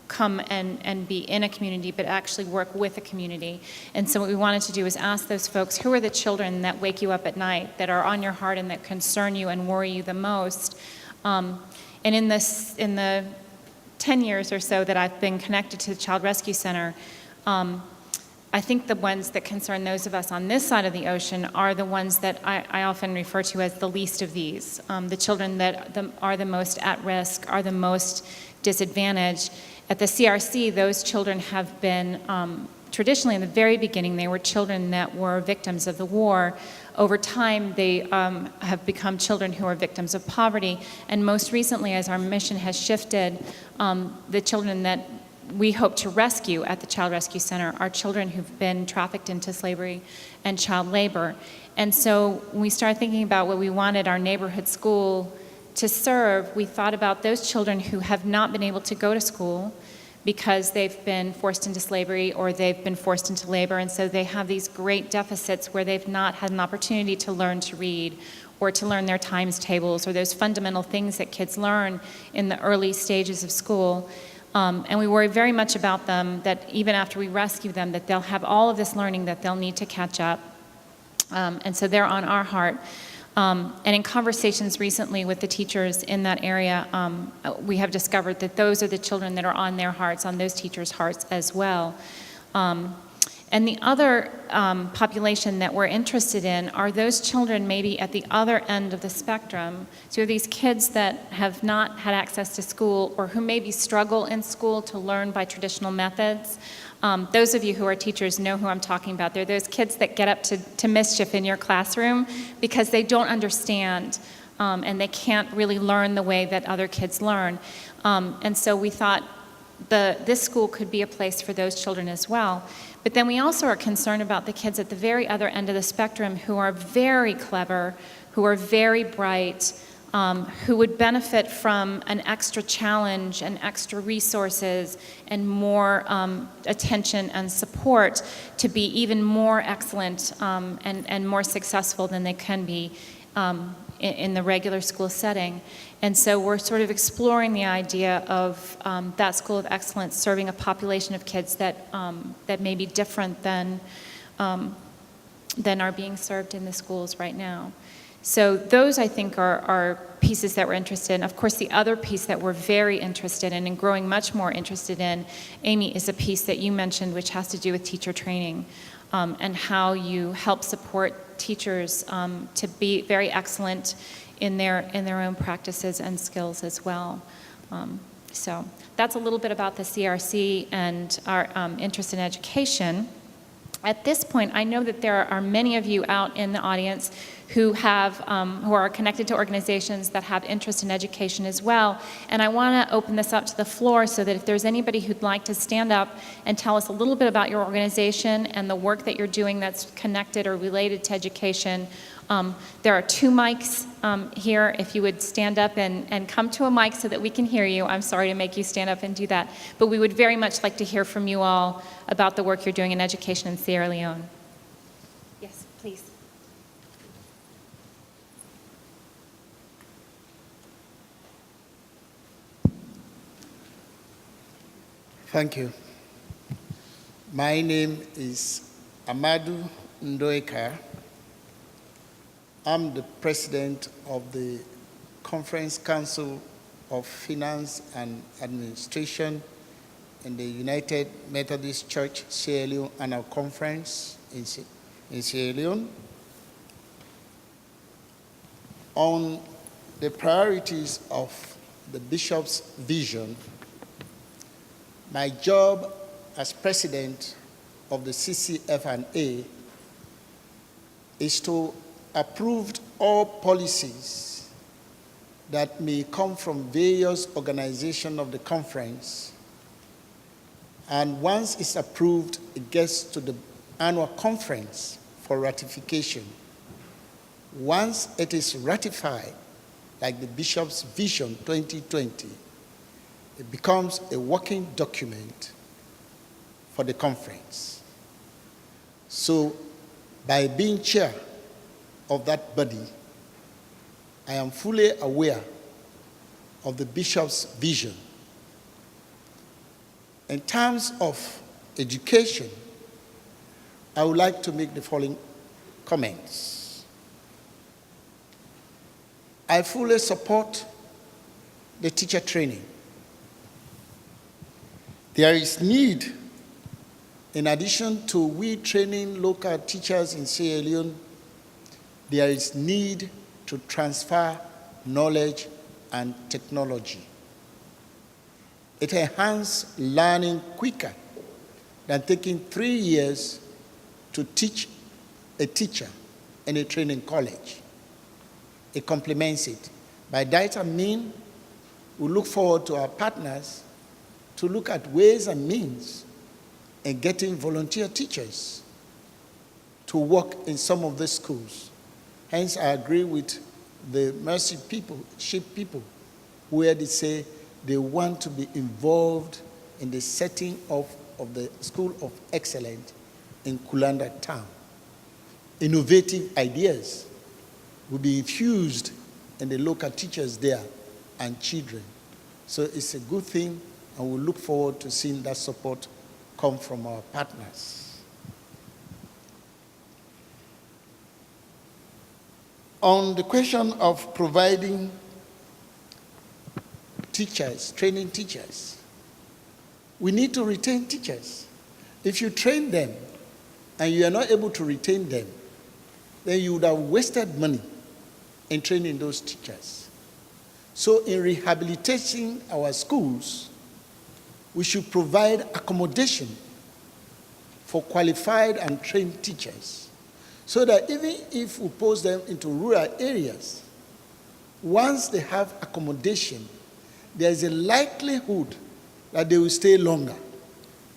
come and be in a community, but actually work with a community. And so what we wanted to do is ask those folks, who are the children that wake you up at night, that are on your heart and that concern you and worry you the most? And in the 10 years or so that I've been connected to the Child Rescue Center, I think the ones that concern those of us on this side of the ocean are the ones that I often refer to as the least of these, the children that are the most at risk, are the most disadvantaged. At the CRC, those children have been, traditionally in the very beginning, they were children that were victims of the war. Over time, they have become children who are victims of poverty. And most recently, as our mission has shifted, the children that we hope to rescue at the Child Rescue Center are children who've been trafficked into slavery and child labor. And so when we started thinking about what we wanted our neighborhood school to serve, we thought about those children who have not been able to go to school because they've been forced into slavery or they've been forced into labor, and so they have these great deficits where they've not had an opportunity to learn to read or to learn their times tables or those fundamental things that kids learn in the early stages of school. And we worry very much about them, that even after we rescue them, that they'll have all of this learning that they'll need to catch up. And so they're on our heart. And in conversations recently with the teachers in that area, we have discovered that those are the children that are on their hearts, on those teachers' hearts as well. And the other population that we're interested in are those children maybe at the other end of the spectrum. So these kids that have not had access to school or who maybe struggle in school to learn by traditional methods. Those of you who are teachers know who I'm talking about. They're those kids that get up to mischief in your classroom because they don't understand and they can't really learn the way that other kids learn. And so we thought this school could be a place for those children as well. But then we also are concerned about the kids at the very other end of the spectrum who are very clever, who are very bright, who would benefit from an extra challenge and extra resources and more attention and support to be even more excellent and more successful than they can be in the regular school setting. And so we're sort of exploring the idea of that School of Excellence serving a population of kids that may be different than are being served in the schools right now. So those, I think, are pieces that we're interested in. Of course, the other piece that we're very interested in and growing much more interested in, Amy, is a piece that you mentioned, which has to do with teacher training and how you help support teachers to be very excellent in their own practices and skills as well. So that's a little bit about the CRC and our interest in education. At this point, I know that there are many of you out in the audience who are connected to organizations that have interest in education as well. And I want to open this up to the floor so that if there's anybody who'd like to stand up and tell us a little bit about your organization and the work that you're doing that's connected or related to education. There are 2 mics here. If you would stand up and come to a mic so that we can hear you. I'm sorry to make you stand up and do that. But we would very much like to hear from you all about the work you're doing in education in Sierra Leone. Yes, please. Thank you. My name is Amadou Ndoeka. I'm the president of the Conference Council of Finance and Administration in the United Methodist Church Sierra Leone Annual Conference in Sierra Leone. On the priorities of the Bishop's vision, my job as president of the CCF&A is to approve all policies that may come from various organizations of the conference. And once it's approved, it gets to the annual conference for ratification. Once it is ratified, like the Bishop's Vision 2020, it becomes a working document for the conference. So by being chair of that body, I am fully aware of the Bishop's vision. In terms of education, I would like to make the following comments. I fully support the teacher training. There is need, in addition to we training local teachers in Sierra Leone, there is need to transfer knowledge and technology. It enhances learning quicker than taking 3 years to teach a teacher in a training college. It complements it. By that I mean, we look forward to our partners to look at ways and means in getting volunteer teachers to work in some of the schools. Hence, I agree with the Mercy people, where they say they want to be involved in the setting of the School of Excellence in Kulanda town. Innovative ideas will be infused in the local teachers there and children. So it's a good thing, and we look forward to seeing that support come from our partners. On the question of providing teachers, training teachers, we need to retain teachers. If you train them, and you are not able to retain them, then you would have wasted money in training those teachers. So in rehabilitating our schools, we should provide accommodation for qualified and trained teachers, so that even if we post them into rural areas, once they have accommodation, there is a likelihood that they will stay longer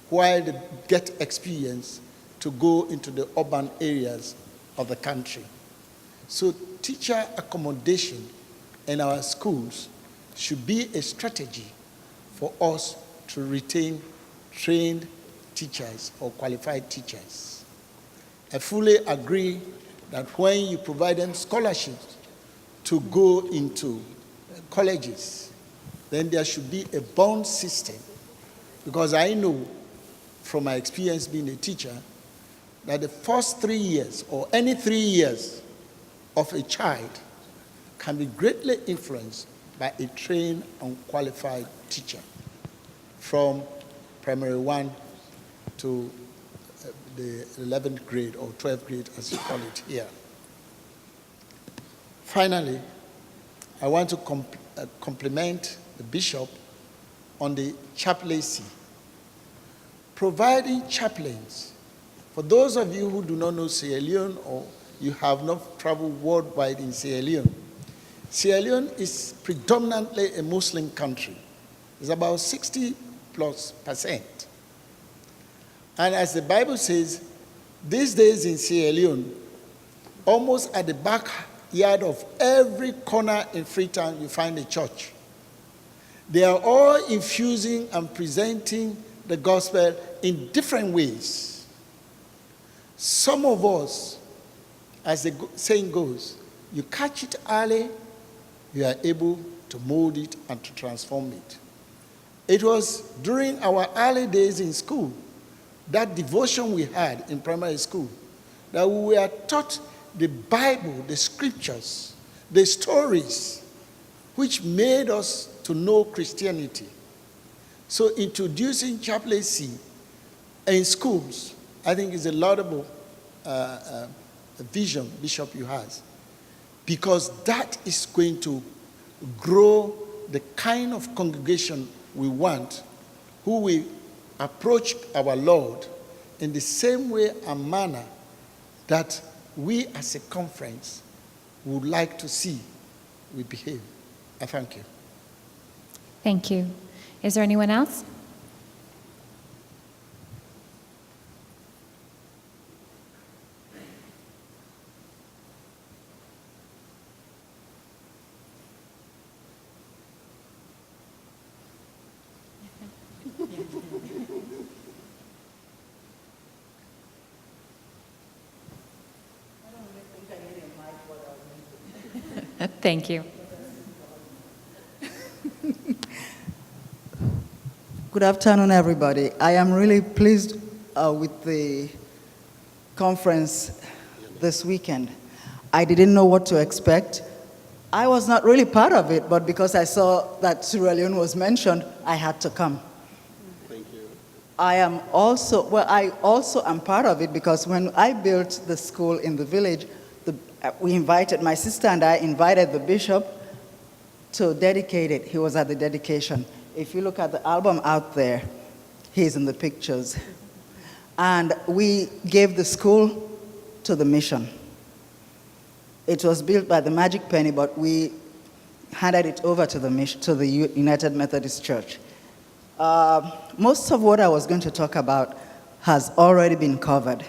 while they get experience to go into the urban areas of the country. So teacher accommodation in our schools should be a strategy for us to retain trained teachers or qualified teachers. I fully agree that when you provide them scholarships to go into colleges, then there should be a bond system, because I know from my experience being a teacher that the first 3 years or any 3 years of a child can be greatly influenced by a trained and qualified teacher from primary 1 to the 11th grade or 12th grade, as you call it here. Finally, I want to compliment the bishop on the chaplaincy. Providing chaplains, for those of you who do not know Sierra Leone or you have not traveled worldwide in Sierra Leone is predominantly a Muslim country. It's about 60+%. And as the Bible says, these days in Sierra Leone, almost at the backyard of every corner in Freetown, you find a church. They are all infusing and presenting the gospel in different ways. Some of us, as the saying goes, you catch it early, you are able to mold it and to transform it. It was during our early days in school, that devotion we had in primary school, that we were taught the Bible, the scriptures, the stories, which made us to know Christianity. So introducing chaplaincy in schools, I think, is a laudable vision Bishop you has, because that is going to grow the kind of congregation we want, who will approach our Lord in the same way and manner that we as a conference would like to see we behave. I thank you. Thank you. Is there anyone else? Thank you. Good afternoon, everybody. I am really pleased with the conference this weekend. I didn't know what to expect. I was not really part of it, but because I saw that Sierra Leone was mentioned, I had to come. Thank you. I also am part of it because when I built the school in the village, my sister and I invited the bishop to dedicate it. He was at the dedication. If you look at the album out there, he's in the pictures. And we gave the school to the mission. It was built by the Magic Penny, but we handed it over to the mission, to the United Methodist Church. Most of what I was going to talk about has already been covered.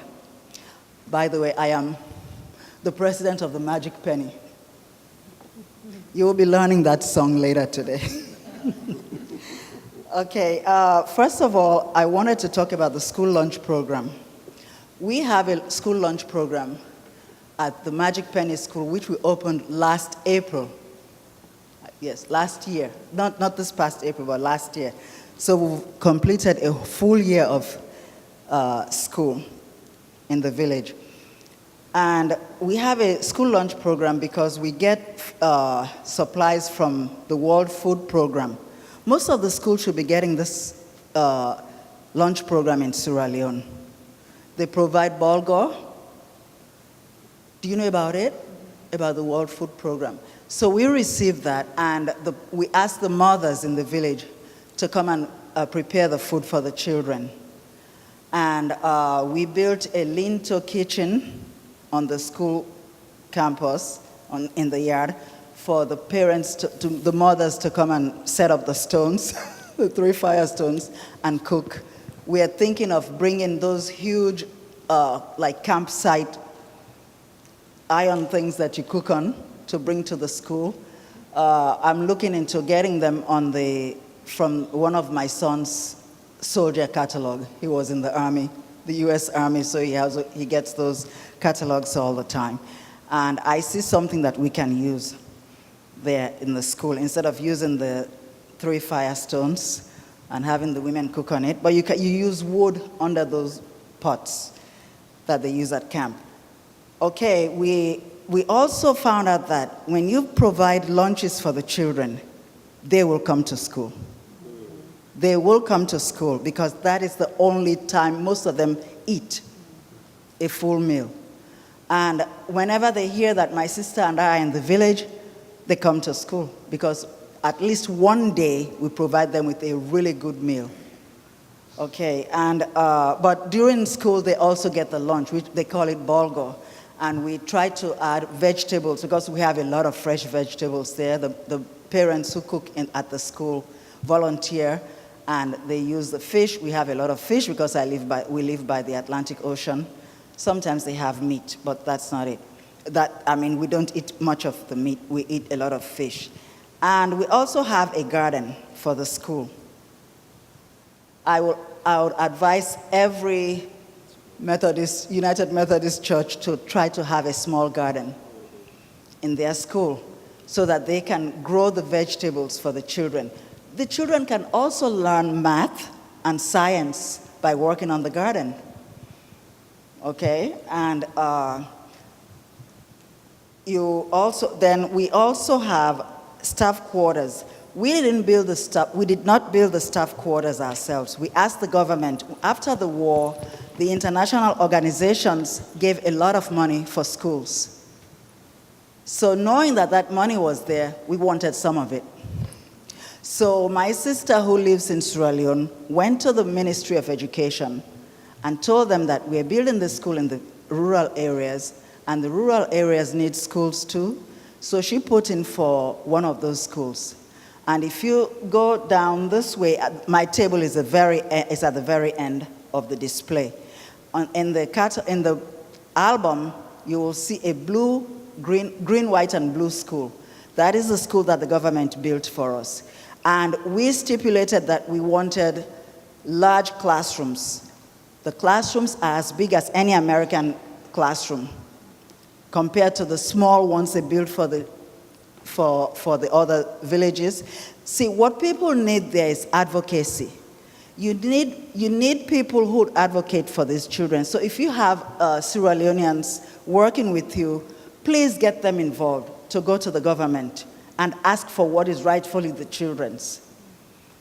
By the way, I am the president of the Magic Penny. You will be learning that song later today. Okay, first of all, I wanted to talk about the school lunch program. We have a school lunch program at the Magic Penny School, which we opened last April. Yes, last year. Not this past April, but last year. So we've completed a full year of school in the village. And we have a school lunch program because we get supplies from the World Food Program. Most of the schools should be getting this lunch program in Sierra Leone. They provide bulgur. Do you know about it? About the World Food Program. So we received that, and we asked the mothers in the village to come and prepare the food for the children. And we built a lean-to kitchen on the school campus, in the yard, for the parents, the mothers to come and set up the stones, the 3 fire stones, and cook. We are thinking of bringing those huge, like campsite iron things that you cook on to bring to the school. I'm looking into getting them from one of my son's soldier catalog. He was in the Army, the U.S. Army, so he gets those catalogs all the time. And I see something that we can use there in the school instead of using the 3 fire stones and having the women cook on it. But you use wood under those pots that they use at camp. Okay, we also found out that when you provide lunches for the children, they will come to school. They will come to school because that is the only time most of them eat a full meal. And whenever they hear that my sister and I are in the village, they come to school because at least one day we provide them with a really good meal. Okay, but during school they also get the lunch, which they call it bulgur. And we try to add vegetables because we have a lot of fresh vegetables there. The parents who cook at the school volunteer, and they use the fish. We have a lot of fish because we live by the Atlantic Ocean. Sometimes they have meat, but that's not it. We don't eat much of the meat. We eat a lot of fish. And we also have a garden for the school. I would advise every United Methodist Church to try to have a small garden in their school so that they can grow the vegetables for the children. The children can also learn math and science by working on the garden. Okay, and we also have staff quarters. We did not build the staff quarters ourselves. We asked the government. After the war, the international organizations gave a lot of money for schools. So knowing that money was there, we wanted some of it. So my sister, who lives in Sierra Leone, went to the Ministry of Education and told them that we're building this school in the rural areas, and the rural areas need schools too. So she put in for one of those schools. And if you go down this way, my table is at the very end of the display. In the album, you will see a green, white, and blue school. That is the school that the government built for us. And we stipulated that we wanted large classrooms. The classrooms are as big as any American classroom compared to the small ones they built for the other villages. See, what people need there is advocacy. You need people who advocate for these children. So if you have Sierra Leoneans working with you, please get them involved to go to the government and ask for what is rightfully the children's.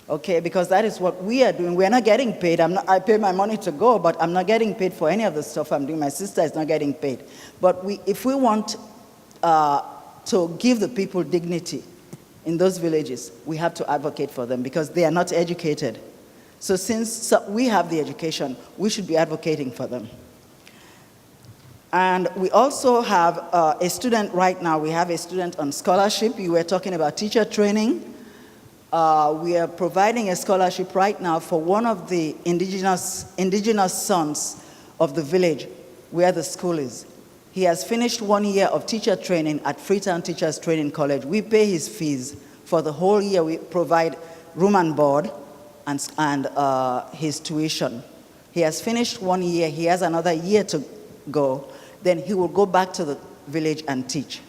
Okay, because that is what we are doing. We're not getting paid. I pay my money to go, but I'm not getting paid for any of the stuff I'm doing. My sister is not getting paid. But if we want to give the people dignity in those villages, we have to advocate for them because they are not educated. So since we have the education, we should be advocating for them. And we also have a student right now. We have a student on scholarship. You were talking about teacher training. We are providing a scholarship right now for one of the indigenous sons of the village where the school is. He has finished 1 year of teacher training at Freetown Teachers Training College. We pay his fees for the whole year. We provide room and board and his tuition. He has finished 1 year. He has another year to go. Then he will go back to the village and teach.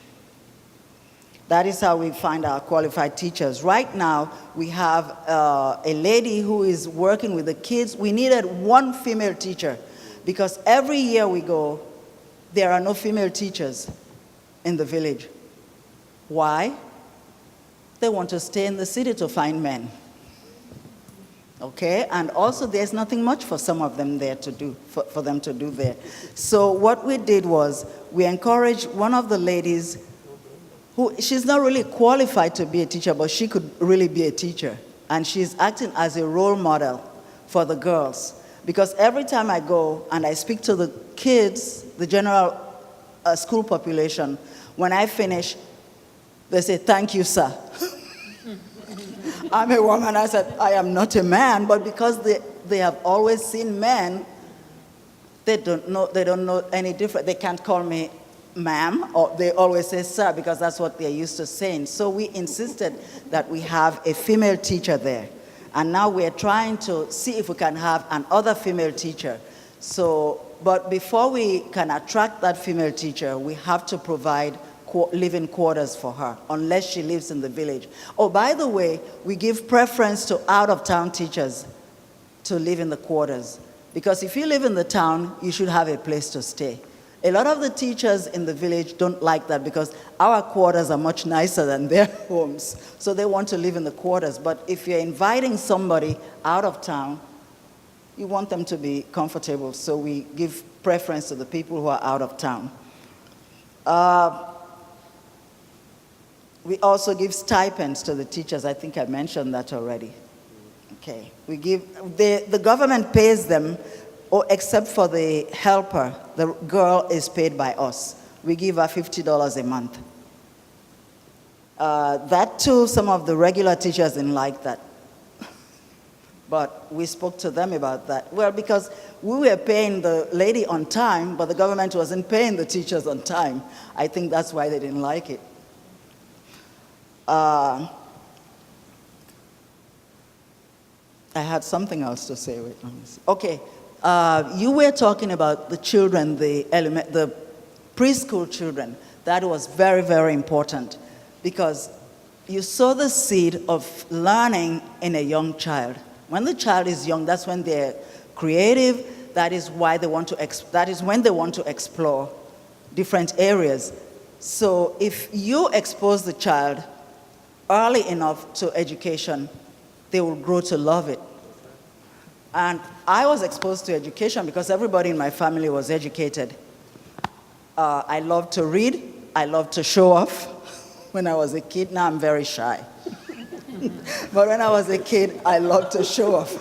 That is how we find our qualified teachers. Right now, we have a lady who is working with the kids. We needed one female teacher because every year we go, there are no female teachers in the village. Why? They want to stay in the city to find men. okay? And also there's nothing much for some of them there to do, for them to do there. So what we did was we encouraged one of the ladies who, she's not really qualified to be a teacher, but she could really be a teacher. And she's acting as a role model for the girls. Because every time I go and I speak to the kids, the general school population, when I finish, they say, "Thank you, sir." I'm a woman, I said, I am not a man, but because they have always seen men, they don't know any different. They can't call me ma'am, or they always say sir, because that's what they're used to saying. So we insisted that we have a female teacher there. And now we're trying to see if we can have another female teacher. So, but before we can attract that female teacher, we have to provide living quarters for her, unless she lives in the village. Oh, by the way, we give preference to out-of-town teachers to live in the quarters. Because if you live in the town, you should have a place to stay. A lot of the teachers in the village don't like that because our quarters are much nicer than their homes. So they want to live in the quarters. But if you're inviting somebody out of town, you want them to be comfortable. So we give preference to the people who are out of town. We also give stipends to the teachers. I think I mentioned that already. Okay. We give, the government pays them, except for the helper. The girl is paid by us. We give her $50 a month. That too, some of the regular teachers didn't like that. But we spoke to them about that. Well, because we were paying the lady on time, but the government wasn't paying the teachers on time. I think that's why they didn't like it. I had something else to say. Wait, let me see. Okay, you were talking about the children, the preschool children. That was very, very important because you sow the seed of learning in a young child. When the child is young, that's when they're creative. That is why they want to. That is when they want to explore different areas. So if you expose the child early enough to education, they will grow to love it. And I was exposed to education because everybody in my family was educated. I loved to read. I loved to show off. When I was a kid, now I'm very shy. But when I was a kid, I loved to show off.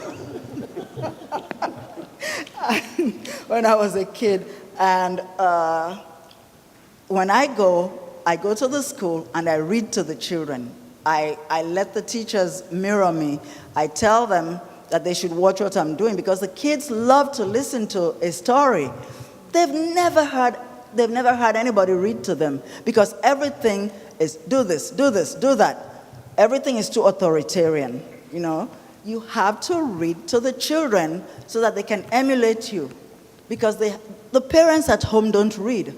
When I was a kid, and when I go to the school and I read to the children. I let the teachers mirror me. I tell them that they should watch what I'm doing because the kids love to listen to a story. They've never heard anybody read to them because everything is do this, do that. Everything is too authoritarian, you know. You have to read to the children so that they can emulate you because the parents at home don't read.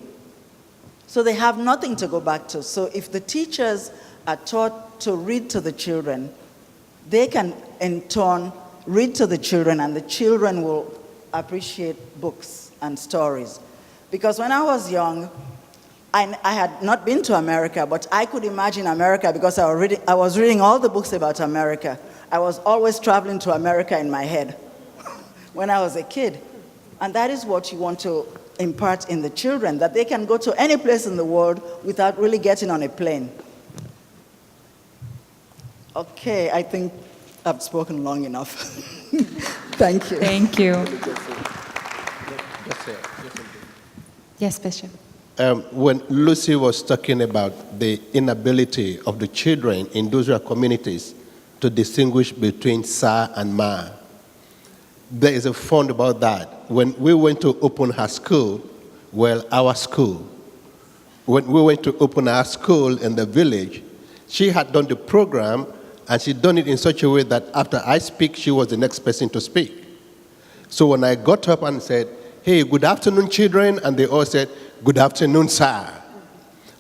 So they have nothing to go back to. So if the teachers are taught to read to the children, they can in turn read to the children and the children will appreciate books and stories. Because when I was young, I had not been to America, but I could imagine America because I was reading all the books about America. I was always traveling to America in my head when I was a kid. And that is what you want to impart in the children, that they can go to any place in the world without really getting on a plane. Okay, I think I've spoken long enough. Thank you. Thank you. Yes, Bishop. When Lucy was talking about the inability of the children in those communities to distinguish between Sir and Ma, there is a fund about that. When we went to open her school, well, our school, when we went to open our school in the village, she had done the program and she'd done it in such a way that after I speak, she was the next person to speak. So when I got up and said, "Hey, good afternoon, children," and they all said, "Good afternoon, sir."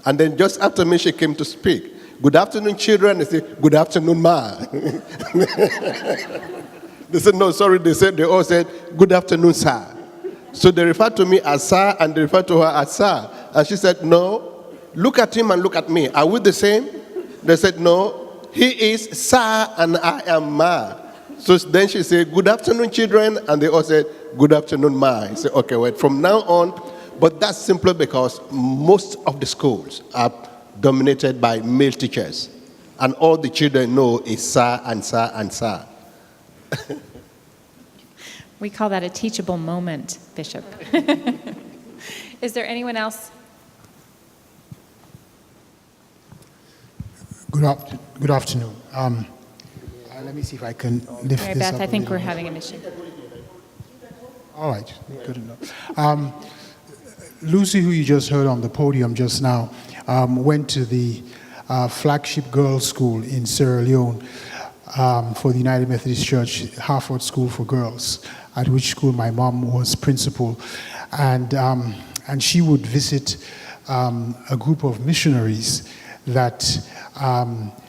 And then just after me, she came to speak. "Good afternoon, children." They said, "Good afternoon, ma." They said, "No, sorry." They all said, "Good afternoon, sir." So they referred to me as sir and they referred to her as sir. And she said, "No, look at him and look at me. Are we the same?" They said, "No, he is sir and I am ma." So then she said, "Good afternoon, children," and they all said, "Good afternoon, ma." I said, "Okay, wait, from now on," but that's simply because most of the schools are dominated by male teachers, and all the children know is sir and sir and sir. We call that a teachable moment, Bishop. Is there anyone else? Good afternoon. Let me see if I can lift Mary this Beth, up I a think little we're bit. having an issue. All right, good enough. Lucy, who you just heard on the podium just now, went to the flagship girls' school in Sierra Leone for the United Methodist Church, Harford School for Girls, at which school my mom was principal. And she would visit a group of missionaries that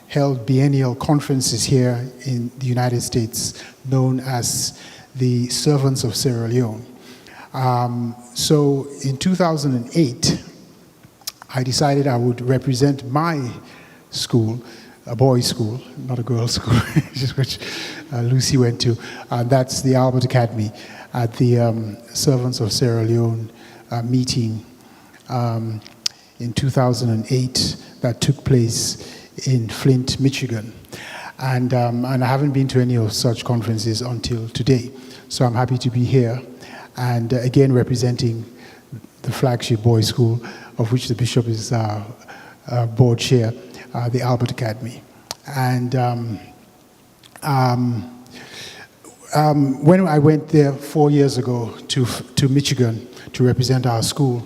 held biennial conferences here in the United States, known as the Servants of Sierra Leone. So in 2008, I decided I would represent my school, a boys' school, not a girls' school, which Lucy went to. That's the Albert Academy, at the Servants of Sierra Leone meeting in 2008 that took place in Flint, Michigan. And I haven't been to any of such conferences until today. So I'm happy to be here and again representing the flagship boys' school, of which the bishop is board chair, the Albert Academy. And when I went there 4 years ago to Michigan to represent our school,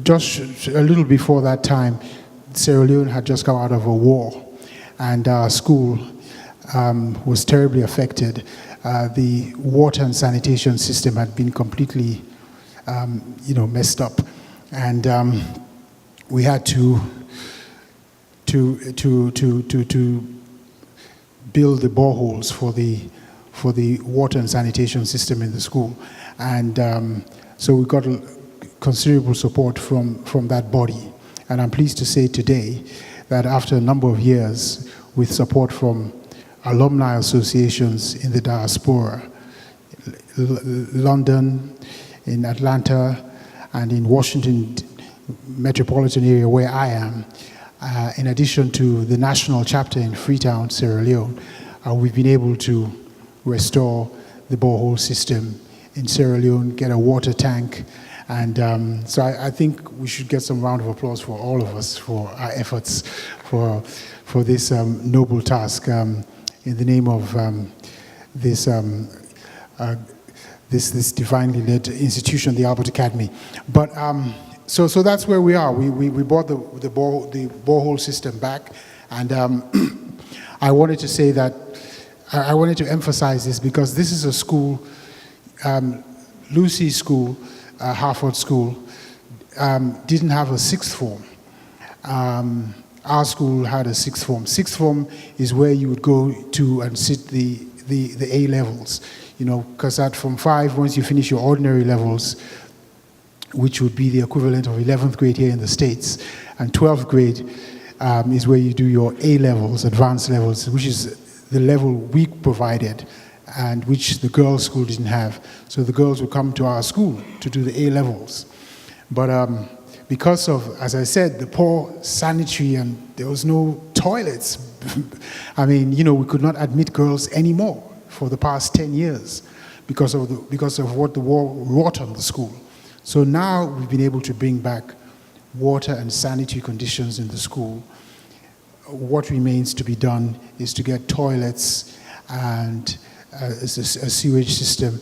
just a little before that time, Sierra Leone had just come out of a war, and our school was terribly affected. The water and sanitation system had been completely, messed up, and we had to build the boreholes for the water and sanitation system in the school, and so we got considerable support from that body. And I'm pleased to say today that after a number of years, with support from alumni associations in the diaspora, London, in Atlanta, and in Washington metropolitan area where I am, in addition to the national chapter in Freetown, Sierra Leone, we've been able to restore the borehole system in Sierra Leone, get a water tank, and so I think we should get some round of applause for all of us for our efforts for this noble task in the name of this divinely led institution, the Albert Academy. But so that's where we are. We brought the borehole system back, and I wanted to say that I wanted to emphasize this because this is a school, Lucy's school, Harford School, didn't have a sixth form. Our school had a sixth form. Sixth form is where you would go to and sit the A levels, because at Form 5, once you finish your ordinary levels, which would be the equivalent of 11th grade here in the States, and 12th grade is where you do your A levels, advanced levels, which is the level we provided, and which the girls' school didn't have. So the girls would come to our school to do the A levels. But because of, as I said, the poor sanitary, and there was no toilets, I mean, we could not admit girls anymore for the past 10 years because of what the war wrought on the school. So now we've been able to bring back water and sanitary conditions in the school. What remains to be done is to get toilets and a sewage system.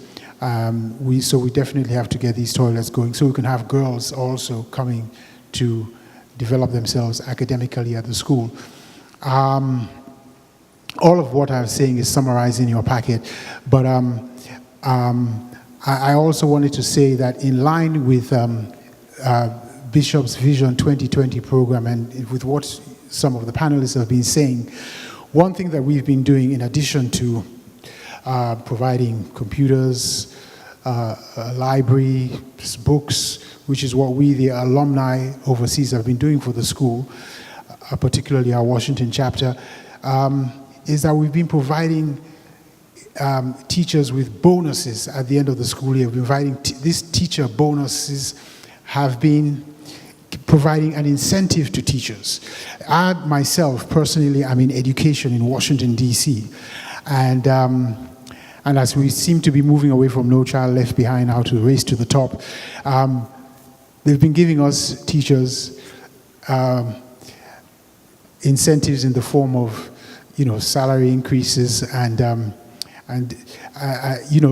So we definitely have to get these toilets going so we can have girls also coming to develop themselves academically at the school. All of what I'm saying is summarized in your packet, but I also wanted to say that in line with Bishop's Vision 2020 program and with what some of the panelists have been saying, one thing that we've been doing in addition to providing computers, a library, books, which is what we, the alumni overseas, have been doing for the school. particularly our Washington chapter, is that we've been providing teachers with bonuses at the end of the school year. We're providing these teacher bonuses have been providing an incentive to teachers. I myself, personally, am in education in Washington, D.C. And as we seem to be moving away from No Child Left Behind now to Race to the Top, they've been giving us teachers incentives in the form of, salary increases and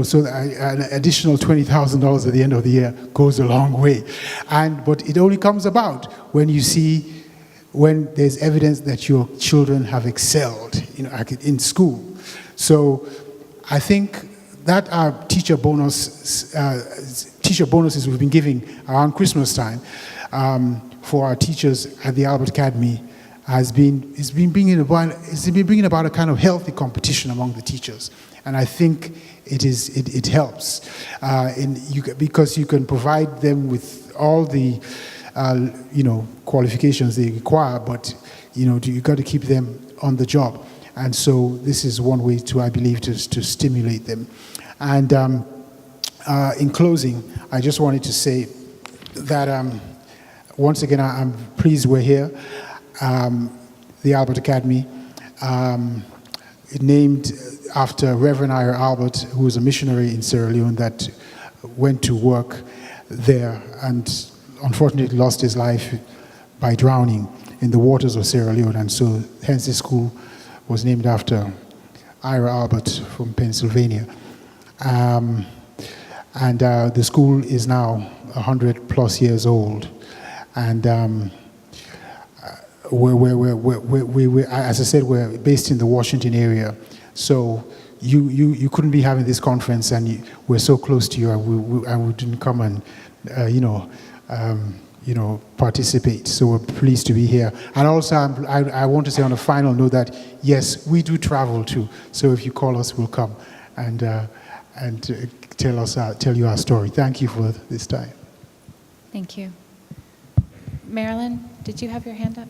so an additional $20,000 at the end of the year goes a long way. But it only comes about when there's evidence that your children have excelled, in school. So I think that our teacher bonuses we've been giving around Christmas time for our teachers at the Albert Academy has been bringing about a kind of healthy competition among the teachers. And I think it helps because you can provide them with all the qualifications they require, but you got to keep them on the job. And so this is one way I believe, to stimulate them. And in closing, I just wanted to say that once again, I'm pleased we're here. The Albert Academy, named after Reverend Ira Albert, who was a missionary in Sierra Leone that went to work there and unfortunately lost his life by drowning in the waters of Sierra Leone. And so hence this school was named after Ira Albert from Pennsylvania. And the school is now 100 plus years old. And as I said, we're based in the Washington area. So you couldn't be having this conference, and we're so close to you, and we didn't come and participate. So we're pleased to be here. And also, I want to say on a final note that yes, we do travel too. So if you call us, we'll come and tell you our story. Thank you for this time. Thank you. Marilyn, did you have your hand up?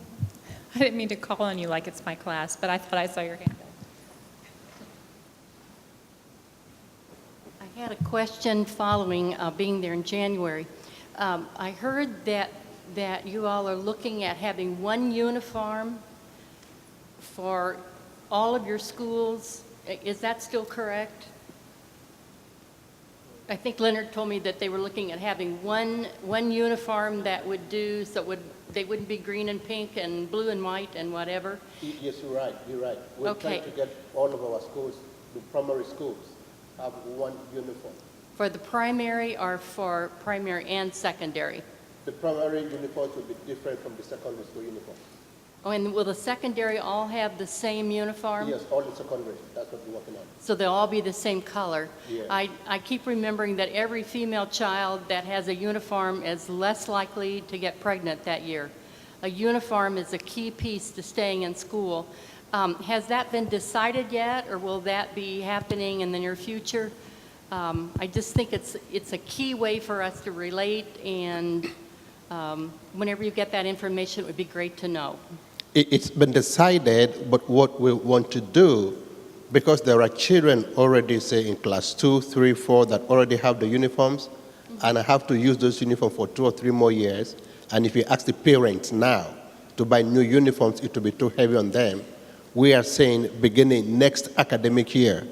I didn't mean to call on you like it's my class, but I thought I saw your hand up. I had a question following being there in January. I heard that you all are looking at having one uniform for all of your schools. Is that still correct? I think Leonard told me that they were looking at having one uniform that would do, so they wouldn't be green and pink and blue and white and whatever. Yes, you're right. We're Okay. trying to get all of our schools, the primary schools, have one uniform. For the primary or for primary and secondary? The primary uniforms will be different from the secondary school uniforms. Oh, and will the secondary all have the same uniform? Yes, all the secondary. That's what we're working on. So they'll all be the same color? Yeah. I keep remembering that every female child that has a uniform is less likely to get pregnant that year. A uniform is a key piece to staying in school. Has that been decided yet, or will that be happening in the near future? I just think it's a key way for us to relate, and whenever you get that information, it would be great to know. It's been decided, but what we want to do, because there are children already, say, in class 2, 3, 4, that already have the uniforms, and I have to use those uniforms for 2 or 3 more years, and if you ask the parents now to buy new uniforms, it will be too heavy on them. We are saying, beginning next academic year,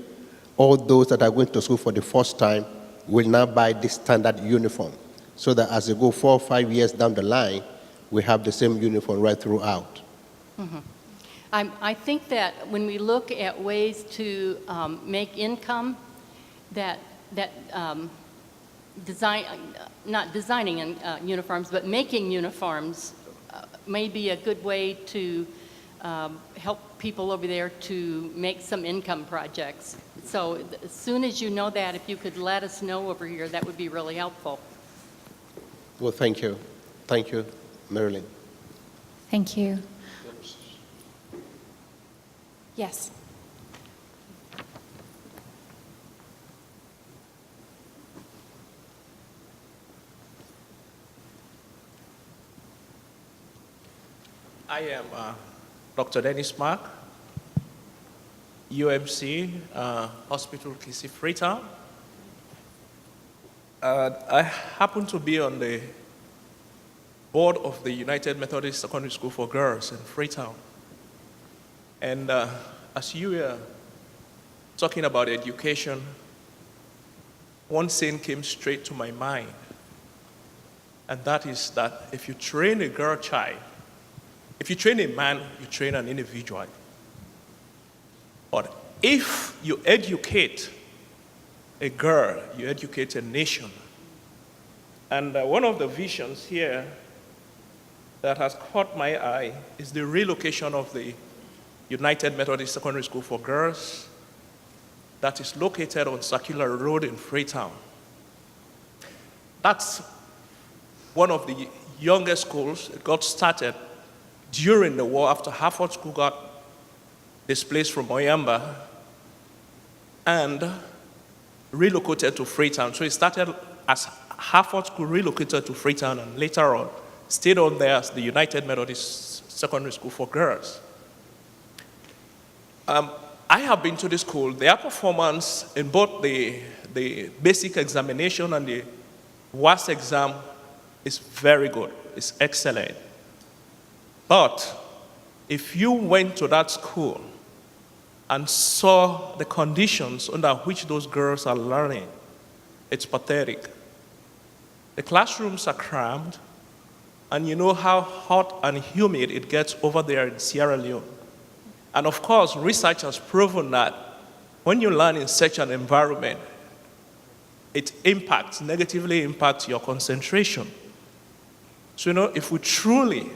all those that are going to school for the first time will now buy the standard uniform, so that as they go 4 or 5 years down the line, we have the same uniform right throughout. Mm-hmm. I think that when we look at ways to make income, not designing uniforms, but making uniforms may be a good way to help people over there to make some income projects. So as soon as you know that, if you could let us know over here, that would be really helpful. Well, thank you. Thank you, Marilyn. Thank you. Yes. I am Dr. Dennis Mark, UMC Hospital Kisi Freetown. I happen to be on the board of the United Methodist Secondary School for Girls in Freetown. And as you were talking about education, one thing came straight to my mind, and that is that if you train a girl child, if you train a man, you train an individual. But if you educate a girl, you educate a nation. And one of the visions here that has caught my eye is the relocation of the United Methodist Secondary School for Girls that is located on Circular Road in Freetown. That's one of the youngest schools. It got started during the war after Hartford School got displaced from Oyamba and relocated to Freetown. So it started as Hartford School relocated to Freetown and later on stayed on there as the United Methodist Secondary School for Girls. I have been to the school. Their performance in both the basic examination and the WAS exam is very good. It's excellent. But if you went to that school and saw the conditions under which those girls are learning, it's pathetic. The classrooms are crammed, and you know how hot and humid it gets over there in Sierra Leone. And of course, research has proven that when you learn in such an environment, it negatively impacts your concentration. So, if we truly,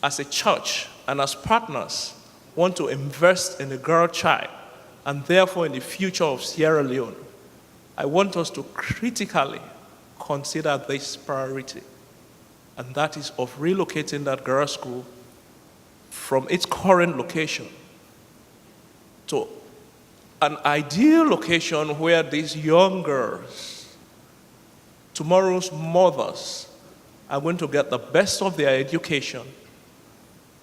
as a church and as partners, want to invest in the girl child and therefore in the future of Sierra Leone, I want us to critically consider this priority, and that is of relocating that girls' school from its current location to an ideal location where these young girls, tomorrow's mothers, are going to get the best of their education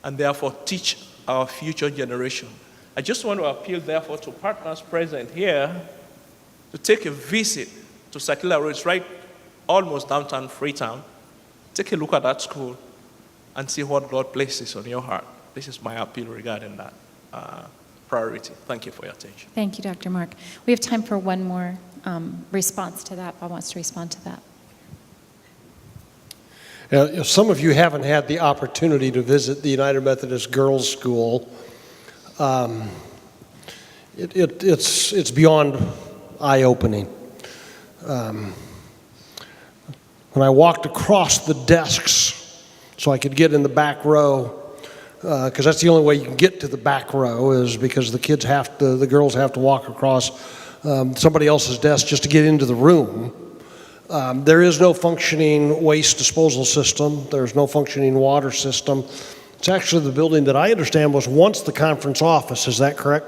and therefore teach our future generation. I just want to appeal, therefore, to partners present here to take a visit to Circular Road. It's right almost downtown Freetown. Take a look at that school and see what God places on your heart. This is my appeal regarding that priority. Thank you for your attention. Thank you, Dr. Mark. We have time for one more response to that. Bob wants to respond to that. If some of you haven't had the opportunity to visit the United Methodist Girls' School, it's beyond eye-opening. When I walked across the desks so I could get in the back row, because that's the only way you can get to the back row, is because the girls have to walk across somebody else's desk just to get into the room. There is no functioning waste disposal system. There's no functioning water system. It's actually the building that I understand was once the conference office. Is that correct?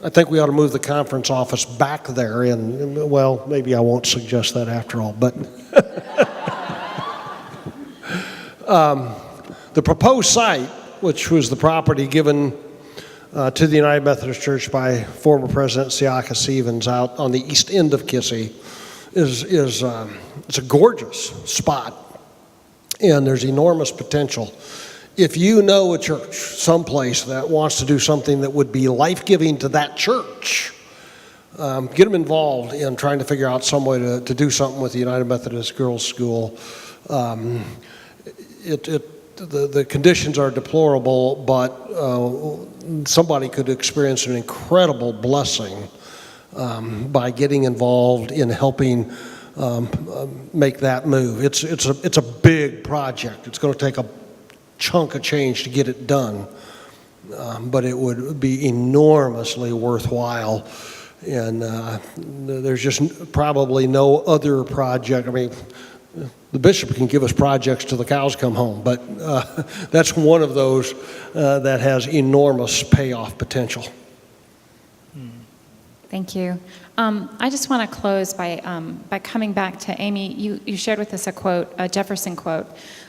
I think we ought to move the conference office back there, and well, maybe I won't suggest that after all, but the proposed site, which was the property given to the United Methodist Church by former President Siaka Stevens out on the east end of Kissy, it's a gorgeous spot, and there's enormous potential. If you know a church someplace that wants to do something that would be life-giving to that church, get them involved in trying to figure out some way to do something with the United Methodist Girls' School. The conditions are deplorable, but somebody could experience an incredible blessing by getting involved in helping make that move. It's a big project. It's going to take a chunk of change to get it done, but it would be enormously worthwhile. And there's just probably no other project. I mean, the bishop can give us projects till the cows come home, but that's one of those that has enormous payoff potential. Thank you. I just want to close by coming back to Amy. You shared with us a quote, a Jefferson quote,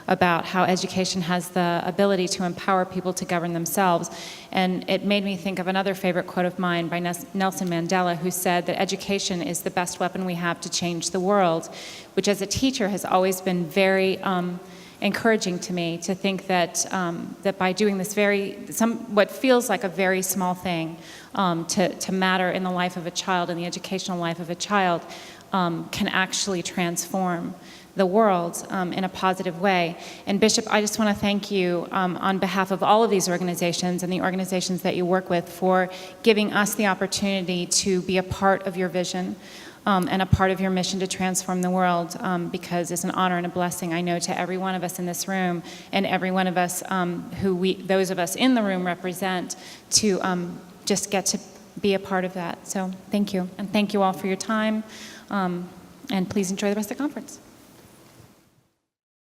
about how education has the ability to empower people to govern themselves. And it made me think of another favorite quote of mine by Nelson Mandela, who said that education is the best weapon we have to change the world, which as a teacher has always been very encouraging to me, to think that, that by doing this what feels like a very small thing to matter in the life of a child, in the educational life of a child, can actually transform the world in a positive way. And Bishop, I just want to thank you on behalf of all of these organizations and the organizations that you work with for giving us the opportunity to be a part of your vision and a part of your mission to transform the world, because it's an honor and a blessing, I know, to every one of us in this room and every one of us those of us in the room represent, to just get to be a part of that. So thank you, and thank you all for your time, and please enjoy the rest of the conference.